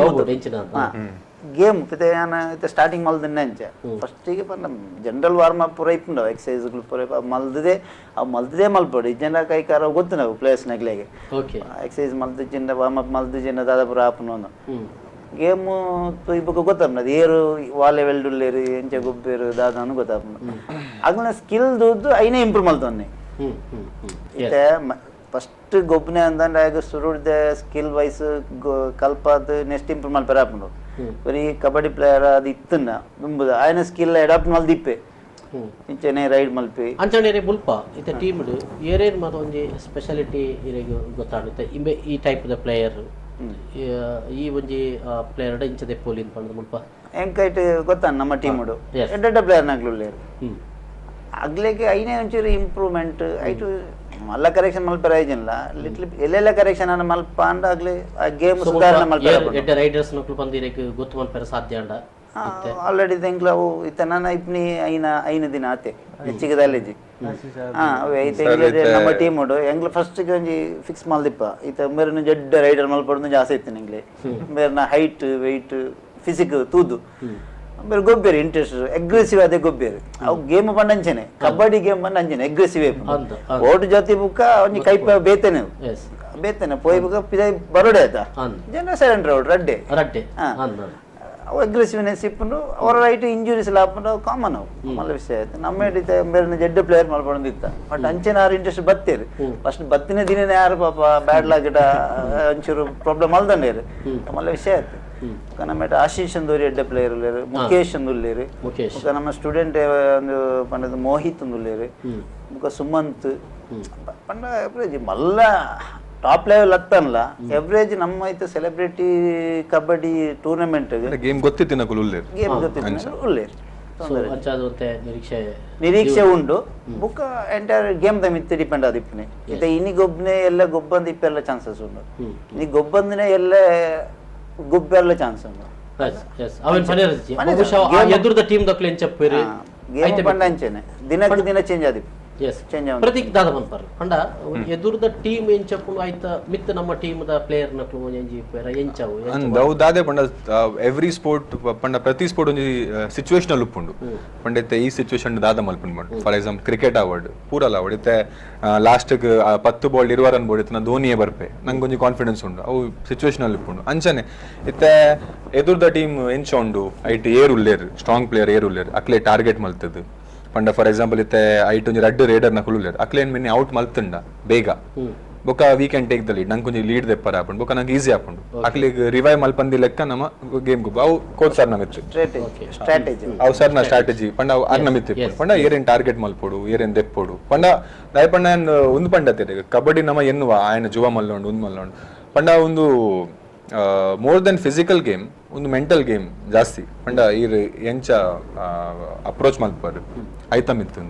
ಗೇಮ್ ಇತ್ತೆ ಸ್ಟಾರ್ಟಿಂಗ್ ಮಲ್ದನ್ನೆ ಅಂಚೆ ಫಸ್ಟಿಗೆ ಪಂಡ ಜನರಲ್ ವಾರ್ಮ್ ಅಪ್ ಪೂರ ಇಪ್ಪುಂಡವು ಎಕ್ಸಸೈಸ್ಗಳು ಪೂರ ಮಲ್ದಿದೆ ಮಲ್ಪಡು ಇಜ್ಜನ ಕೈಕಾರ ಗೊತ್ತು ನಾವು ಪ್ಲೇಯರ್ಸ್ ನಗ್ಲೆಗೆ ಎಕ್ಸಸೈಸ್ ಮಲ್ದಿಜ್ಜಿಂದ ವಾರ್ಮ್ ಅಪ್ ಮಲ್ದಿಜ್ಜಿಂದ ದಾದ ಪೂರ ಆಪುನೋನು ಗೇಮು ಇವಾಗ ಗೊತ್ತಾಗ್ನದು ಏರು ವಾಲೆ ವೆಲ್ಡುಲ್ಲೇರು ಎಂಚೆ ಗೊಬ್ಬೇರು ದಾದನು ಗೊತ್ತಾಗ್ನ ಅಗ್ನ ಸ್ಕಿಲ್ ದೂದ್ದು ಐನೇ ಇಂಪ್ರೂವ್ ಮಲ್ತವನ್ನಿ ಇತ್ತೆ ಫಸ್ಟ್ ಗೊಬ್ಬನೆ ಅಂತಂದ್ರೆ ಆಗ ಸುರುಡ್ದೆ ಸ್ಕಿಲ್ ವೈಸ್ ಕಲ್ಪಾದ ನೆಕ್ಸ್ಟ್ ಇಂಪ್ರೂವ್ ಮಲ್ಪೇರ ಹಾಕೊಂಡು ಬರೀ ಕಬಡ್ಡಿ ಪ್ಲೇಯರ್ ಅದು ಇತ್ತನ್ನ ದುಂಬುದ ಆಯ್ನ ಸ್ಕಿಲ್ ಅಡಾಪ್ಟ್ ಮಲ್ದಿಪ್ಪೆ ಇಂಚನೆ ರೈಡ್ ಮಲ್ಪಿ ಅಂಚನೆ ಮುಲ್ಪ ಇತ್ತ ಟೀಮ್ ಏರೇನು ಮಾತ್ರ ಒಂದು ಸ್ಪೆಷಾಲಿಟಿ ಇರೆಗೆ ಗೊತ್ತಾಗುತ್ತೆ ಇಂಬೆ ಈ ಟೈಪ್ ದ ಪ್ಲೇಯರ್ ಈ ಒಂಜಿ ಪ್ಲೇಯರ್ ಇಂಚದೆ ಪೋಲಿ ಪಂಡ ಮುಲ್ಪ ಎಂಕೈಟ್ ಗೊತ್ತಾನ ನಮ್ಮ ಟೀಮಡು ಎಡ್ಡ ಪ್ಲೇಯರ್ ನಾಗ್ಲುಲ್ಲೇರು ಅಗ್ಲೆಗೆ ಐನೇ ಒಂಚೂರು ಇಂಪ್ರೂವ್ಮೆಂಟ್ ಐಟು ಮಲ್ಲ ಕರೆಕ್ಷನ್ ಮಲ್ಪರ ಐಜನ್ಲ ಲಿಟ್ಲ್ ಎಲ್ಲೆಲ್ಲ ಕರೆಕ್ಷನ್ ಅನ್ನ ಮಲ್ಪ ಅಂಡ ಆಗ್ಲಿ ಆ ಗೇಮ್ ಸುಧಾರಣೆ ಮಲ್ಪರ ಎಡ್ಡ ರೈಡರ್ಸ್ ನಕಲು ಬಂದಿರಕ್ಕೆ ಗೊತ್ತು ಮಲ್ಪರ ಸಾಧ್ಯ ಅಂಡ ಆಲ್ರೆಡಿ ತೆಂಗ್ಲ ಅವು ಇತ್ತ ನನ್ನ ಇಪ್ನಿ ಐನ ದಿನ ಆತೆ ಹೆಚ್ಚಿಗೆ ದಲ್ಲೆಜಿ ಅವು ಐತೆ ನಮ್ಮ ಟೀಮ್ ಉಡು ಎಂಗ್ಲ ಫಸ್ಟ್ ಒಂಜಿ ಫಿಕ್ಸ್ ಮಲ್ದಿಪ್ಪ ಇತ್ತ ಮೇರನ ಜಡ್ಡ ರೈಡರ್ ಮಲ್ಪಡ್ದು ಜಾಸ್ತಿ ಇತ್ತು ಎಂಗ್ಲೆ ಮೇರನ ಹೈಟ್ ವೆಯ್ಟ್ ಫಿಸಿಕ್ ತೂದು ಬೇರೆ ಗೊಬ್ಬೇರು ಇಂಟ್ರೆಸ್ಟ್ ಅಗ್ರೆಸಿವ್ ಅದೇ ಗೊಬ್ಬೇರು ಅವು ಗೇಮ್ ಬಂಡ ಅಂಚನೆ ಕಬಡ್ಡಿ ಗೇಮ್ ಬಂಡ ಅಂಚನೆ ಅಗ್ರೆಸಿವ್ ಓಟ್ ಜೊತೆ ಬುಕ್ಕ ಒಂಜಿ ಕೈಪ ಬೇತೇನೆ ಬೇತೇನೆ ಪೋಯ್ ಬುಕ್ಕ ಪಿದೈ ಬರೋಡೆ ಆಯ್ತಾ ಜನ ಸೈಲೆಂಟ್ ರೋಡ್ ರಡ್ಡೆ ಅವು ಅಗ್ರೆಸಿವ್ನೆಸ್ ಇಪ್ಪುಂಡು ಅವರ ರೈಟ್ ಇಂಜುರೀಸ್ ಎಲ್ಲ ಹಾಕೊಂಡು ಕಾಮನ್ ಅವು ಮಲ್ಲ ವಿಷಯ ಆಯ್ತು ನಮ್ಮ ಹಿಡಿತ ಬೇರೆ ಜಡ್ಡ ಪ್ಲೇಯರ್ ಮಾಡ್ಕೊಂಡಿತ್ತ ಬಟ್ ಅಂಚೆನ ಯಾರು ಇಂಟ್ರೆಸ್ಟ್ ಬತ್ತೇರು ಫಸ್ಟ್ ಬತ್ತಿನ ದಿನನೇ ಯಾರು ಪಾಪ ಬ್ಯಾಡ್ ಲಾಗಿಟ ಒಂಚೂರು ಪ್ರಾಬ್ಲಮ್ ಅಲ್ದಂಡೇರು ಮಲ್ಲ ವಿಷಯ ಆಯ್ತು ನಮ್ಮ ಆಶೀಶ್ ಅಂದೂರಿ ಎಡ್ಡ ಪ್ಲೇಯರ್ ಉಳ್ಳೇರು ಮುಖೇಶ್ ಅಂದುಲ್ಲೇರು ನಮ್ಮ ಸ್ಟೂಡೆಂಟ್ ಒಂದು ಪಂಡದ ಮೋಹಿತ್ ಅಂದುಲ್ಲೇರು ಮುಖ ಸುಮಂತ್ ಪಂಡ ಎವ್ರೇಜ್ ಮಲ್ಲ ಟಾಪ್ ಲೆವೆಲ್ ಹತ್ತಲ್ಲ ಎವ್ರೇಜ್ ನಮ್ಮ ಐತೆ ಸೆಲೆಬ್ರಿಟಿ ಕಬಡ್ಡಿ ಟೂರ್ನಮೆಂಟ್ ಗೇಮ್ ಗೊತ್ತಿತ್ತಿನ ಗೇಮ್ ಗೊತ್ತಿತ್ತು ಉಳ್ಳೇರು ನಿರೀಕ್ಷೆ ಉಂಡು ಬುಕ್ಕ ಎಂಟೈರ್ ಗೇಮ್ ದ ಮಿತ್ತೆ ಡಿಪೆಂಡ್ ಆದಿಪ್ಪನೆ ಇತ ಇನ್ನಿಗೊಬ್ಬನೇ ಎಲ್ಲ ಗೊಬ್ಬಂದ ಇಪ್ಪೆಲ್ಲ ಚಾನ್ಸಸ್ ಉಂಡು ನೀ ಗೊಬ್ಬಂದನೇ ಎಲ್ಲ ಗುಬ್ಬೆಲ್ಲ ಚಾನ್ಸ್ ಉಂಡು ಗೇಮ್ ಪಂಡ ಅಂಚೆನೆ ದಿನಕ್ಕೆ ದಿನ ಚೇಂಜ್ ಆದಿಪ್ಪು ಪ್ರತೀಕ್ ದಾದ ಮನ್ಪರ್ ಪಂಡ ಎದುರ್ದ ಟೀಮ್ ಎಂಚಪ್ಪು ಆಯ್ತ ಮಿತ್ತ ನಮ್ಮ ಟೀಮ್ ದ ಪ್ಲೇಯರ್ ನಕ್ಲು ಒಂಜಿ ಪೇರ ಎಂಚವು ಅಂದವು ದಾದೆ ಪಂಡ ಎವ್ರಿ ಸ್ಪೋರ್ಟ್ ಪಂಡ ಪ್ರತಿ ಸ್ಪೋರ್ಟ್ ಒಂಜಿ ಸಿಚುವೇಶನಲ್ ಉಪ್ಪುಂಡು ಪಂಡ ಈ ಸಿಚುವೇಶನ್ ದಾದ ಮಲ್ಪುಂಡು ಮಾಡು ಫಾರ್ ಎಕ್ಸಾಂಪಲ್ ಕ್ರಿಕೆಟ್ ಅವಾರ್ಡ್ ಪೂರಲ್ಲ ಅವಾರ್ಡ್ ಇತ್ತೆ ಲಾಸ್ಟ್ 10 ಬಾಲ್ 20 ರನ್ ಬೋಡಿತ್ತು ನಾ ಧೋನಿಯೇ ಬರ್ಪೆ ನಂಗೆ ಒಂಜಿ ಕಾನ್ಫಿಡೆನ್ಸ್ ಉಂಡು ಅವು ಸಿಚುವೇಶನಲ್ ಉಪ್ಪುಂಡು ಅಂಚನೆ ಇತ್ತೆ ಎದುರ್ದ ಟೀಮ್ ಎಂಚ ಉಂಡು ಐಟ್ ಏರ್ ಉಲ್ಲೇರು ಸ್ಟ್ರಾಂಗ್ ಪ್ಲೇಯರ್ ಏರ್ ಉಲ್ಲೇರು ಅಕ್ಲೆ ಟಾರ್ಗೆಟ್ ಮಲ್ತದ್ದು ಪಂಡ ಫಾರ್ ಎಕ್ಸಾಂಪಲ್ ಇತ್ತೆ ಐಟ್ ಒಂಜಿ ರಡ್ಡು ರೇಡರ್ ನ ಕುಲುಲೇರು ಅಕ್ಲೇನ್ ಮಿನ್ನೆ ಔಟ್ ಮಲ್ತಂಡ ಬೇಗ ಬೊಕ we can take the lead ನಂಗೆ ಒಂಜಿ ಲೀಡ್ ದೆಪ್ಪರ ಹಾಪುಂಡು ಬೊಕ ನಂಗೆ ಈಸಿ ಹಾಪುಂಡು ಅಕ್ಲಿಗೆ ರಿವೈವ್ ಮಲ್ಪಂದಿ ಲೆಕ್ಕ ನಮ್ಮ ಗೇಮ್ ಗುಬ್ಬ ಅವು ಕೋಚ್ ಸರ್ ನಮಿತ್ತು ಅವು ಸರ್ ನ ಸ್ಟ್ರಾಟಜಿ ಪಂಡ ಅವು ಅರ್ ನಮಿತ್ತು ಪಂಡ ಏರೇನ್ ಟಾರ್ಗೆಟ್ ಮಲ್ಪೋಡು ಏರೇನ್ ದೆಪ್ಪೋಡು ಪಂಡ ದಾಯ ಪಂಡ ಒಂದು ಪಂಡತೆ ಕಬಡ್ಡಿ ನಮ್ಮ ಎನ್ನುವ ಆಯನ ಜುವ ಮಲ್ಲೋಂಡು ಒಂದು ಮಲ್ಲೋಂಡು ಪಂಡ ಒಂದು ಮೋರ್ ದೆನ್ ಫಿಸಿಕಲ್ ಗೇಮ್ ಒಂದು ಮೆಂಟಲ್ ಗೇಮ್ ಜಾಸ್ತಿ ಪಂಡ ಈರ್ ಎಂಚ ಅಪ್ರೋಚ್ ಮಲ್ಪರು ಐತಮ್ ಇತ್ತು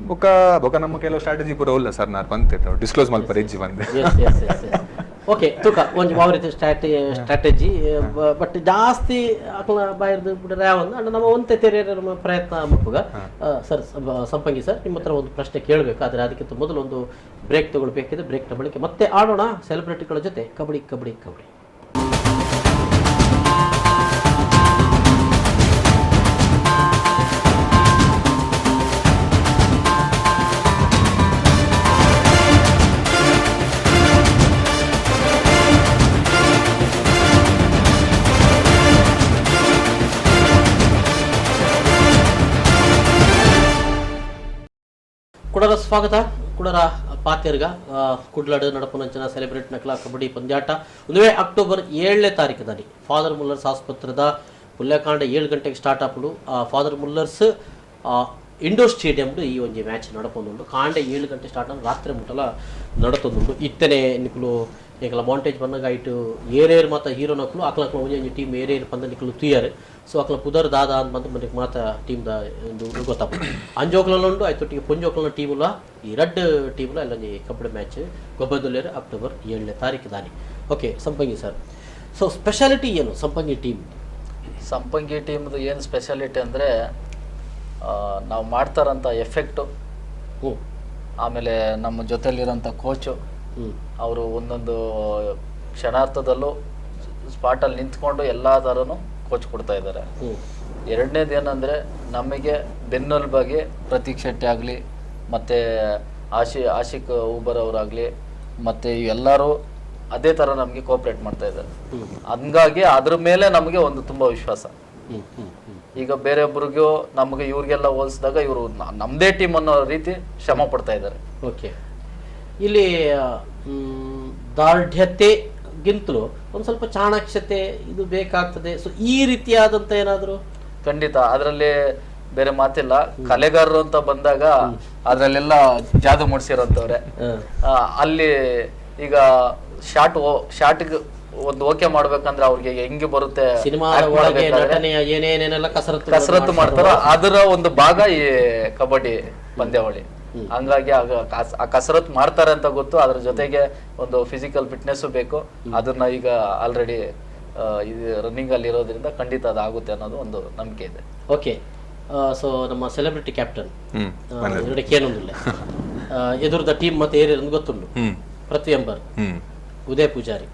ಬೊಕ ಬೊಕ ನಮ್ಮ ಕೆಲವು ಸ್ಟ್ರಾಟಜಿ ಪೂರ ಉಲ್ಲ ಸರ್ ನಾರ್ ಬಂತೆ ಡಿಸ್ಕ್ಲೋಸ್ ಮಲ್ಪರು ಎಜ್ಜಿ ಬಂದೆ ಓಕೆ ತುಕ ಒಂಜಿ ಮಾವರಿತ ಸ್ಟ್ರಾಟಜಿ ಬಟ್ ಜಾಸ್ತಿ ಅಕ್ಲ ಬಾಯಿರ್ದು ಬಿಡ್ರೆ ಯಾವಂದು ಅಂಡ್ ನಮ್ಮ ಒಂತೆ ತೆರೆಯ ನಮ್ಮ ಪ್ರಯತ್ನ ಮುಟ್ಟುಗ ಸರ್ ಸಂಪಂಗಿ ಸರ್ ನಿಮ್ಮ ಹತ್ರ ಒಂದು ಪ್ರಶ್ನೆ ಕೇಳಬೇಕು ಆದರೆ ಅದಕ್ಕಿಂತ ಮೊದಲು ಒಂದು ಬ್ರೇಕ್ ತಗೊಳ್ಬೇಕಿದೆ ಬ್ರೇಕ್ನ ಬಳಿಕ ಮತ್ತೆ ಆಡೋಣ ಸೆಲೆಬ್ರಿಟಿಗಳ ಜೊತೆ ಕಬಡ್ಡಿ ಕಬಡ್ಡಿ ಕಬಡ್ಡಿ. ಕುಡರ ಸ್ವಾಗತ ಕುಡರ ಪಾತ್ಯರ್ಗ ಕುಡ್ಲಡ್ ನಡಪುನಂಚನ ಸೆಲೆಬ್ರೇಟ್ ನಕ್ಲ ಕಬಡ್ಡಿ ಪಂದ್ಯಾಟ ಒಂದು ಅಕ್ಟೋಬರ್ 7ನೇ ತಾರೀಕದಲ್ಲಿ ಫಾದರ್ ಮುಲ್ಲರ್ಸ್ ಆಸ್ಪತ್ರೆದ ಪುಲ್ಯಕಾಂಡ 7 ಗಂಟೆಗೆ ಸ್ಟಾರ್ಟ್ ಆಪುಡು ಫಾದರ್ ಮುಲ್ಲರ್ಸ್ ಇಂಡೋರ್ ಸ್ಟೇಡಿಯಂ ಈ ಒಂಜಿ ಮ್ಯಾಚ್ ನಡಪೊಂದುಂಡು ಕಾಂಡೆ 7 ಗಂಟೆ ಸ್ಟಾರ್ಟ್ ಆಗಿ ರಾತ್ರಿ ಮುಟ್ಟಲ ನಡತೊಂದುಂಡು ಇತ್ತನೆ ನಿಕ್ಲು ಏಕಲ ಮೌಂಟೇಜ್ ಬಂದಾಗ ಇಟ್ಟು ಏರೇರು ಮಾತ ಹೀರೋ ನಕ್ಲು ಅಕ್ಲಕ್ಲ ಒಂಜಿ ಟೀಮ್ ಏರೇರು ಪಂದ ನಿಕ್ಲು ತುಯ್ಯಾರು ಸೊ ಅಕ್ಲ ಪುದರ್ ದಾದ ಅಂತ ಬಂದು ಮನೆಗೆ ಮಾತ ಟೀಮ್ದ ಒಂದು ಗೊತ್ತಪ್ಪ ಅಂಜೋಕ್ಲುಂಡು ಆಯ್ತೊಟ್ಟಿಗೆ ಪುಂಜೋಕ್ಲನ ಟೀಮುಲ ಈ ರಡ್ ಟೀಮುಲ ಎಲ್ಲ ಕಬಡ್ಡಿ ಮ್ಯಾಚ್ ಗೊಬ್ಬದಲ್ಲೇರು ಅಕ್ಟೋಬರ್ 7ನೇ ತಾರೀಕು ದಾನಿ. Okay Sampangi sir, so speciality ಏನು ಸಂಪಂಗಿ ಟೀಮ್ದು ಏನು ಸ್ಪೆಷಾಲಿಟಿ ಅಂದರೆ ನಾವು ಮಾಡ್ತಾರಂಥ ಎಫೆಕ್ಟು, ಆಮೇಲೆ ನಮ್ಮ ಜೊತೆಲಿರೋಂಥ ಕೋಚು ಅವರು ಒಂದೊಂದು ಕ್ಷಣಾರ್ಥದಲ್ಲೂ ಸ್ಪಾಟಲ್ಲಿ ನಿಂತ್ಕೊಂಡು ಎಲ್ಲ ಥರನೂ ಕೋಚ್ ಕೊಡ್ತಾ ಇದ್ದಾರೆ. ಎರಡನೇದು ಏನಂದರೆ ನಮಗೆ ಬೆನ್ನೆಲುಬಾಗಿ ಪ್ರತೀಕ್ ಶೆಟ್ಟಿ ಆಗಲಿ ಮತ್ತು ಆಶಿಕ್ ಊಬರ್ ಅವರಾಗಲಿ ಮತ್ತು ಎಲ್ಲರೂ ಅದೇ ಥರ ನಮಗೆ ಕೋಆಪ್ರೇಟ್ ಮಾಡ್ತಾ ಇದ್ದಾರೆ. ಹಂಗಾಗಿ ಅದ್ರ ಮೇಲೆ ನಮಗೆ ಒಂದು ತುಂಬ ವಿಶ್ವಾಸ. ಈಗ ಬೇರೆಯೊಬ್ಬರಿಗೂ ನಮಗೆ ಇವ್ರಿಗೆಲ್ಲ ಹೋಲಿಸಿದಾಗ ಇವರು ನಮ್ಮದೇ ಟೀಮ್ ಅನ್ನೋ ರೀತಿ ಶ್ರಮ ಪಡ್ತಾ ಇದ್ದಾರೆ. ಓಕೆ, ಇಲ್ಲಿ ದಾರ್ಢ್ಯತೆಗೆ ಗಿಂತಲೂ ಒಂದು ಸ್ವಲ್ಪ ಚಾಣಾಕ್ಷತೆ ಇದು ಬೇಕಾಗ್ತದೆ. ಸೊ ಈ ರೀತಿಯಾದಂತ ಏನಾದ್ರು? ಖಂಡಿತ, ಅದರಲ್ಲಿ ಬೇರೆ ಮಾತಿಲ್ಲ. ಕಲೆಗಾರರು ಅಂತ ಬಂದಾಗ ಅದ್ರಲ್ಲೆಲ್ಲ ಜಾದು ಮೂಡಿಸಿರೋಂಥವ್ರೆ. ಅಲ್ಲಿ ಈಗ ಶಾರ್ಟ್ಗೆ ಒಂದು ಓಕೆ ಮಾಡ್ಬೇಕಂದ್ರೆ ಅವ್ರಿಗೆ ಹೆಂಗೆ ಬರುತ್ತೆ, ಕಸರತ್ತು ಮಾಡ್ತಾರೋ ಅದರ ಒಂದು ಭಾಗ ಈ ಕಬಡ್ಡಿ ಪಂದ್ಯಾವಳಿ. ಹಂಗಾಗಿ ಆ ಕಸರತ್ತು ಮಾಡ್ತಾರೆ ಅಂತ ಗೊತ್ತು. ಅದ್ರ ಜೊತೆಗೆ ಒಂದು ಫಿಸಿಕಲ್ ಫಿಟ್ನೆಸ್ ಬೇಕು. ಅದನ್ನ ಈಗ ಆಲ್ರೆಡಿ ರನ್ನಿಂಗ್ ಅಲ್ಲಿ ಇರೋದ್ರಿಂದ ಖಂಡಿತ ಅದಾಗುತ್ತೆ ಅನ್ನೋದು ಒಂದು ನಂಬಿಕೆ ಇದೆ. ಓಕೆ, ಸೊ ನಮ್ಮ ಸೆಲೆಬ್ರಿಟಿ ಕ್ಯಾಪ್ಟನ್ ಕೇನೊಂದಿಲ್ಲ ಎದುರದ ಟೀಮ್ ಮತ್ತೆ ಏರಿಯರ್ ಗೊತ್ತುಂಡು. ಪೃಥ್ವಿ ಅಂಬರ್, ಉದಯ್ ಪೂಜಾರಿ,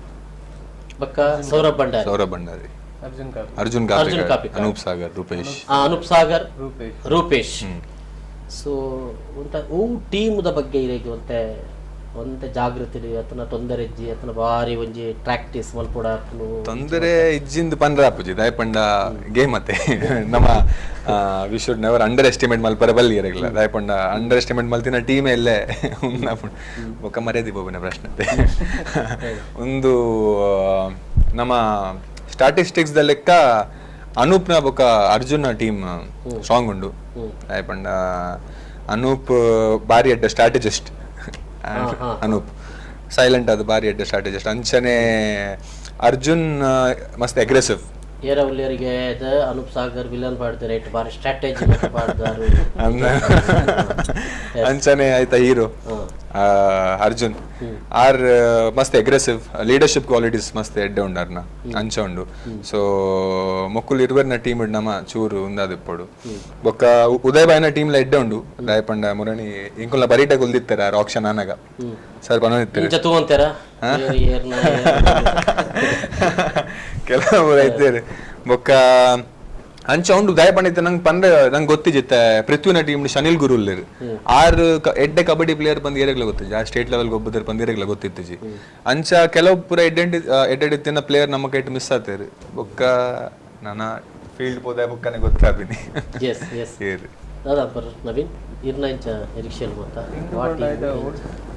ಬಕ್ಕ ಸೌರಭ್ ಭಂಡಾರಿ, ಅರ್ಜುನ್ ಕಾಪಿಕಾಡ್, ಅನೂಪ್ ಸಾಗರ್, ರೂಪೇಶ್. ಸೊ ಟೀಮ್ದ ಬಗ್ಗೆ ಒಂತೆ ಜಾಗೃತಿ ಅತನ ತೊಂದರೆ ಇಜ್ಜಿ ಅತನ ಬಾರಿ ಒಂಜಿ ಪ್ರಾಕ್ಟೀಸ್ ಮಲ್ಪೊಡ ತೊಂದರೆ ಇಜ್ಜಿಂದ ಪಂದ್ರ ಆಪುಜಿ ದಾಯಪಂಡ ಗೇಮ್ ಮತ್ತೆ ನಮ್ಮ we should never under estimate ಮಲ್ಪರೆ ಬಲ್ಲಿ ಇರಗಿಲ್ಲ. ದಾಯಪಂಡ ಅಂಡರ್ ಎಸ್ಟಿಮೇಟ್ ಮಲ್ತಿನ ಟೀಮ್ ಎಲ್ಲೇ ಬೊಕ್ಕ ಮರ್ಯಾದಿ ಬೋಬನ ಪ್ರಶ್ನೆ ಒಂದು ನಮ್ಮ ಸ್ಟಾಟಿಸ್ಟಿಕ್ಸ್ ದ ಲೆಕ್ಕ ಅನೂಪ್ನ ಬೊಕ್ಕ ಅರ್ಜುನ್ ಟೀಮ್ ಸ್ಟ್ರಾಂಗ್ ಉಂಡು. ದಾಯಪಂಡ ಅನೂಪ್ ಬಾರಿ ಎಡ್ಡ ಸ್ಟ್ರಾಟಜಿಸ್ಟ್, ಅನೂಪ್ ಸೈಲೆಂಟ್ ಅದು ಬಾರಿ ಎಡ್ಡ ಸ್ಟ್ರಾಟಜಿಸ್ಟ್. ಅಂಚನೆ ಅರ್ಜುನ್ ಮಸ್ತ್ ಅಗ್ರೆಸಿವ್. ಅನೂಪ್ ಸಾಗರ್ ವಿಲನ್ ಪಾಡ್ತಾರೆ, ಬಾರಿ ಸ್ಟ್ರಾಟಜಿ ಪಾಡ್ದಾರು ಅಂಚನೆ ಆಯ್ತಾ ಹೀರೋ ಅರ್ಜುನ್ ಆರ್ ಮಸ್ತ್ ಅಗ್ರೆಸಿವ್, ಲೀಡರ್ಶಿಪ್ ಕ್ವಾಲಿಟೀಸ್ ಮಸ್ತ್ ಎಡ್ಡೆ ಉಂಡಾರ್ನ ಅಂಚ ಉಂಡು. ಸೊ ಮೊಕ್ಕುಲ್ ಇರುವರ್ನ ಟೀಮ್ ನಮ್ಮ ಚೂರು ಉಂದಾದಿಪ್ಪಡು. ಬೊಕ್ಕ ಉದಯ್ ಬಾಯ್ನ ಟೀಮ್ಲ ಎಡ್ಡೆ ಉಂಡು. ದಾಯಪಂಡ ಮುರಣಿ ಇಂಕೊಲ್ಲ ಬರೀಟ ಗುಲ್ದಿತ್ತಾರೆ ಆಕ್ಷನ್ ಆನಾಗ ಸರ್ ಪನೋದಿತ್ತಾರೆ ಕೆಲವು ಇದ್ದಾರೆ. ಬೊಕ್ಕ ಅಂಚ ಉಂಡು ದಾಯಪಂಡಿತ ನಂಗೆ ಪಂಡ ನಂಗೆ ಗೊತ್ತಿಜಿತ್ತೆ ಪೃಥ್ವಿನ ಟೀಮ್ ಶನಿಲ್ ಗುರುಲ್ಲೇರು ಆರು ಎಡ್ಡೆ ಕಬಡ್ಡಿ ಪ್ಲೇಯರ್ ಬಂದು ಏರಿಯಾಗ್ಲ ಗೊತ್ತಿಜಿ. ಆ ಸ್ಟೇಟ್ ಲೆವೆಲ್ ಒಬ್ಬ들 ಬಂದು ಏರಿಯಾಗ್ಲ ಗೊತ್ತಿತ್ತಿಜಿ. ಅಂಚ ಕೆಲವು ಪೂರ ಎಡ್ಡೆಡಿತ್ತಿನ ಪ್ಲೇಯರ್ ನಮ್ಮ ಕೈಟ್ ಮಿಸ್ ಆತೇರು. ಬೊಕ್ಕ ನಾನ ಫೀಲ್ಡ್ ಪೋದ ಬೊಕ್ಕನೆ ಗೊತ್ತಾಬಿನಿ.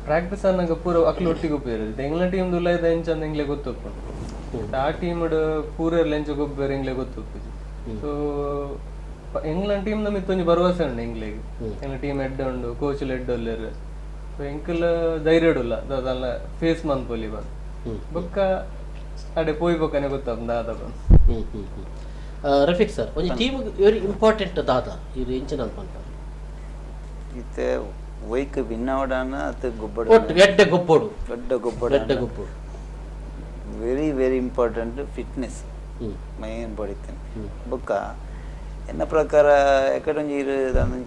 ಪ್ರಾಕ್ಟೀಸ್ ಅನ್ನಂಗ ಪೂರ ಅಕ್ಲು ಒಟ್ಟಿಗೆ ಉಪಯೋಗ ಎಂಗ್ಲ ಟೀಮ್ ದುಲ್ಲ ಇಂಚ ಎಂಗ್ಲೆ ಗೊತ್ತೊಪ್ಪು ಆ ಟೀಮ್ ಪೂರ ಲೆಂಚ ಗೊಬ್ಬರ ಎಂಗ್ಲೆ ಗೊತ್ತೊಪ್ಪು. ಸೊ ಎಂಗ್ಲೆಂಡ್ ಟೀಮ್ ನಮಿತ್ತೊಂದು ಭರವಸೆ ಉಂಡು ಎಂಗ್ಲೆಗೆ. ಎಂಗ್ಲ ಟೀಮ್ ಎಡ್ಡೆ ಉಂಡು, ಕೋಚ್ ಎಡ್ಡೆ ಒಲ್ಲೇರು. ಸೊ ಎಂಕಲ್ ಧೈರ್ಯ ಇಡಲ್ಲ ಅದಲ್ಲ ಫೇಸ್ ಮನ್ಪೊಲಿ ಬಂದು ಬೊಕ್ಕ ಅಡೆ ಪೋಯ್ ಬೊಕ್ಕನೆ ಗೊತ್ತಾಗ ದಾದ ಬಂದು. ರಫೀಕ್ ಸರ್, ಒಂದು ಟೀಮ್ ವೆರಿ ಇಂಪಾರ್ಟೆಂಟ್ ದಾದ ಇದು ಎಂಚಿನ ಅನ್ಕೊಂತಾರೆ ಇತ್ತೆ ವೈಕ್ ಭಿನ್ನವಡಾನ ಅತ ಗೊಬ್ಬಡ ಎಡ್ಡೆ ಗೊಬ್ಬಡು very very important fitness main ಪಡಿತೇನೆ. ಬೊಕ್ಕ ಎನ್ನ ಪ್ರಕಾರ ಎಕಡೊಂಜಿ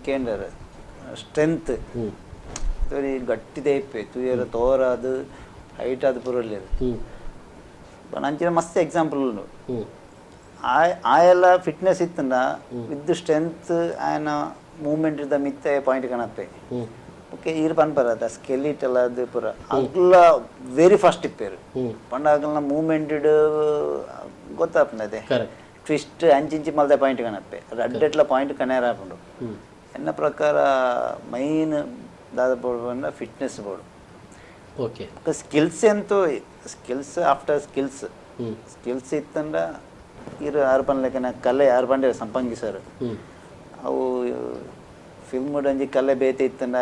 ಕೇಂದ್ರ ಸ್ಟ್ರೆಂತ್ ವೆರಿ ಗಟ್ಟಿದೆ ಇಪ್ಪೆ ತುಯರ ತೋರಾದು ಹೈಟ್ ಅದು ಪುರಲ್ಲೇದು ಅಂಚಿನ ಮಸ್ತ್ ಎಕ್ಸಾಂಪಲ್ ಉಂಡು. ಆಯೆಲ್ಲ ಫಿಟ್ನೆಸ್ ಇತ್ತಂಡ ವಿತ್ ಸ್ಟ್ರೆಂತ್ ಆಯನ ಮೂವ್ಮೆಂಟ್ ಇದ್ದ ಮಿತ್ತೆ ಪಾಯಿಂಟ್ ಕಣಪ್ಪೆ. ಓಕೆ ಈರು ಪನ್ಪರದ ಸ್ಕೆಲಿಟ್ ಎಲ್ಲ ಅದು ಪೂರ ಅಗ್ಲ ವೆರಿ ಫಾಸ್ಟ್ ಇಪ್ಪೇರು ಪಂಡ ಅಗ್ಲ ಮೂವ್ಮೆಂಟ್ ಗೊತ್ತಾಪನದೆ ಟ್ವಿಸ್ಟ್ ಅಂಚಿಂಚಿ ಮಲ್ದೆ ಪಾಯಿಂಟ್ ಕಣಪ್ಪೆ ರಡ್ಡೆಟ್ಲ ಪಾಯಿಂಟ್ ಕನೇರ ಹಾಕೊಂಡು. ಎನ್ನ ಪ್ರಕಾರ ಮೈನ್ ದಾದ board fitness board. Okay skills ಅಂತೂ ಸ್ಕಿಲ್ಸ್ ಆಫ್ಟರ್ ಸ್ಕಿಲ್ಸ್ ಇತ್ತಂಡ ಇರು ಆರು ಪನ್ಲೆಕ್ಕನ ಕಲೆ ಆರು ಪಂಡೆ ಸಂಪಂಗಿ ಸರ್ ಅವು ಫಿಲ್ಮ್ ಒಂಜಿ ಕಲೆ ಬೇತೆ ಇತ್ತಂಡ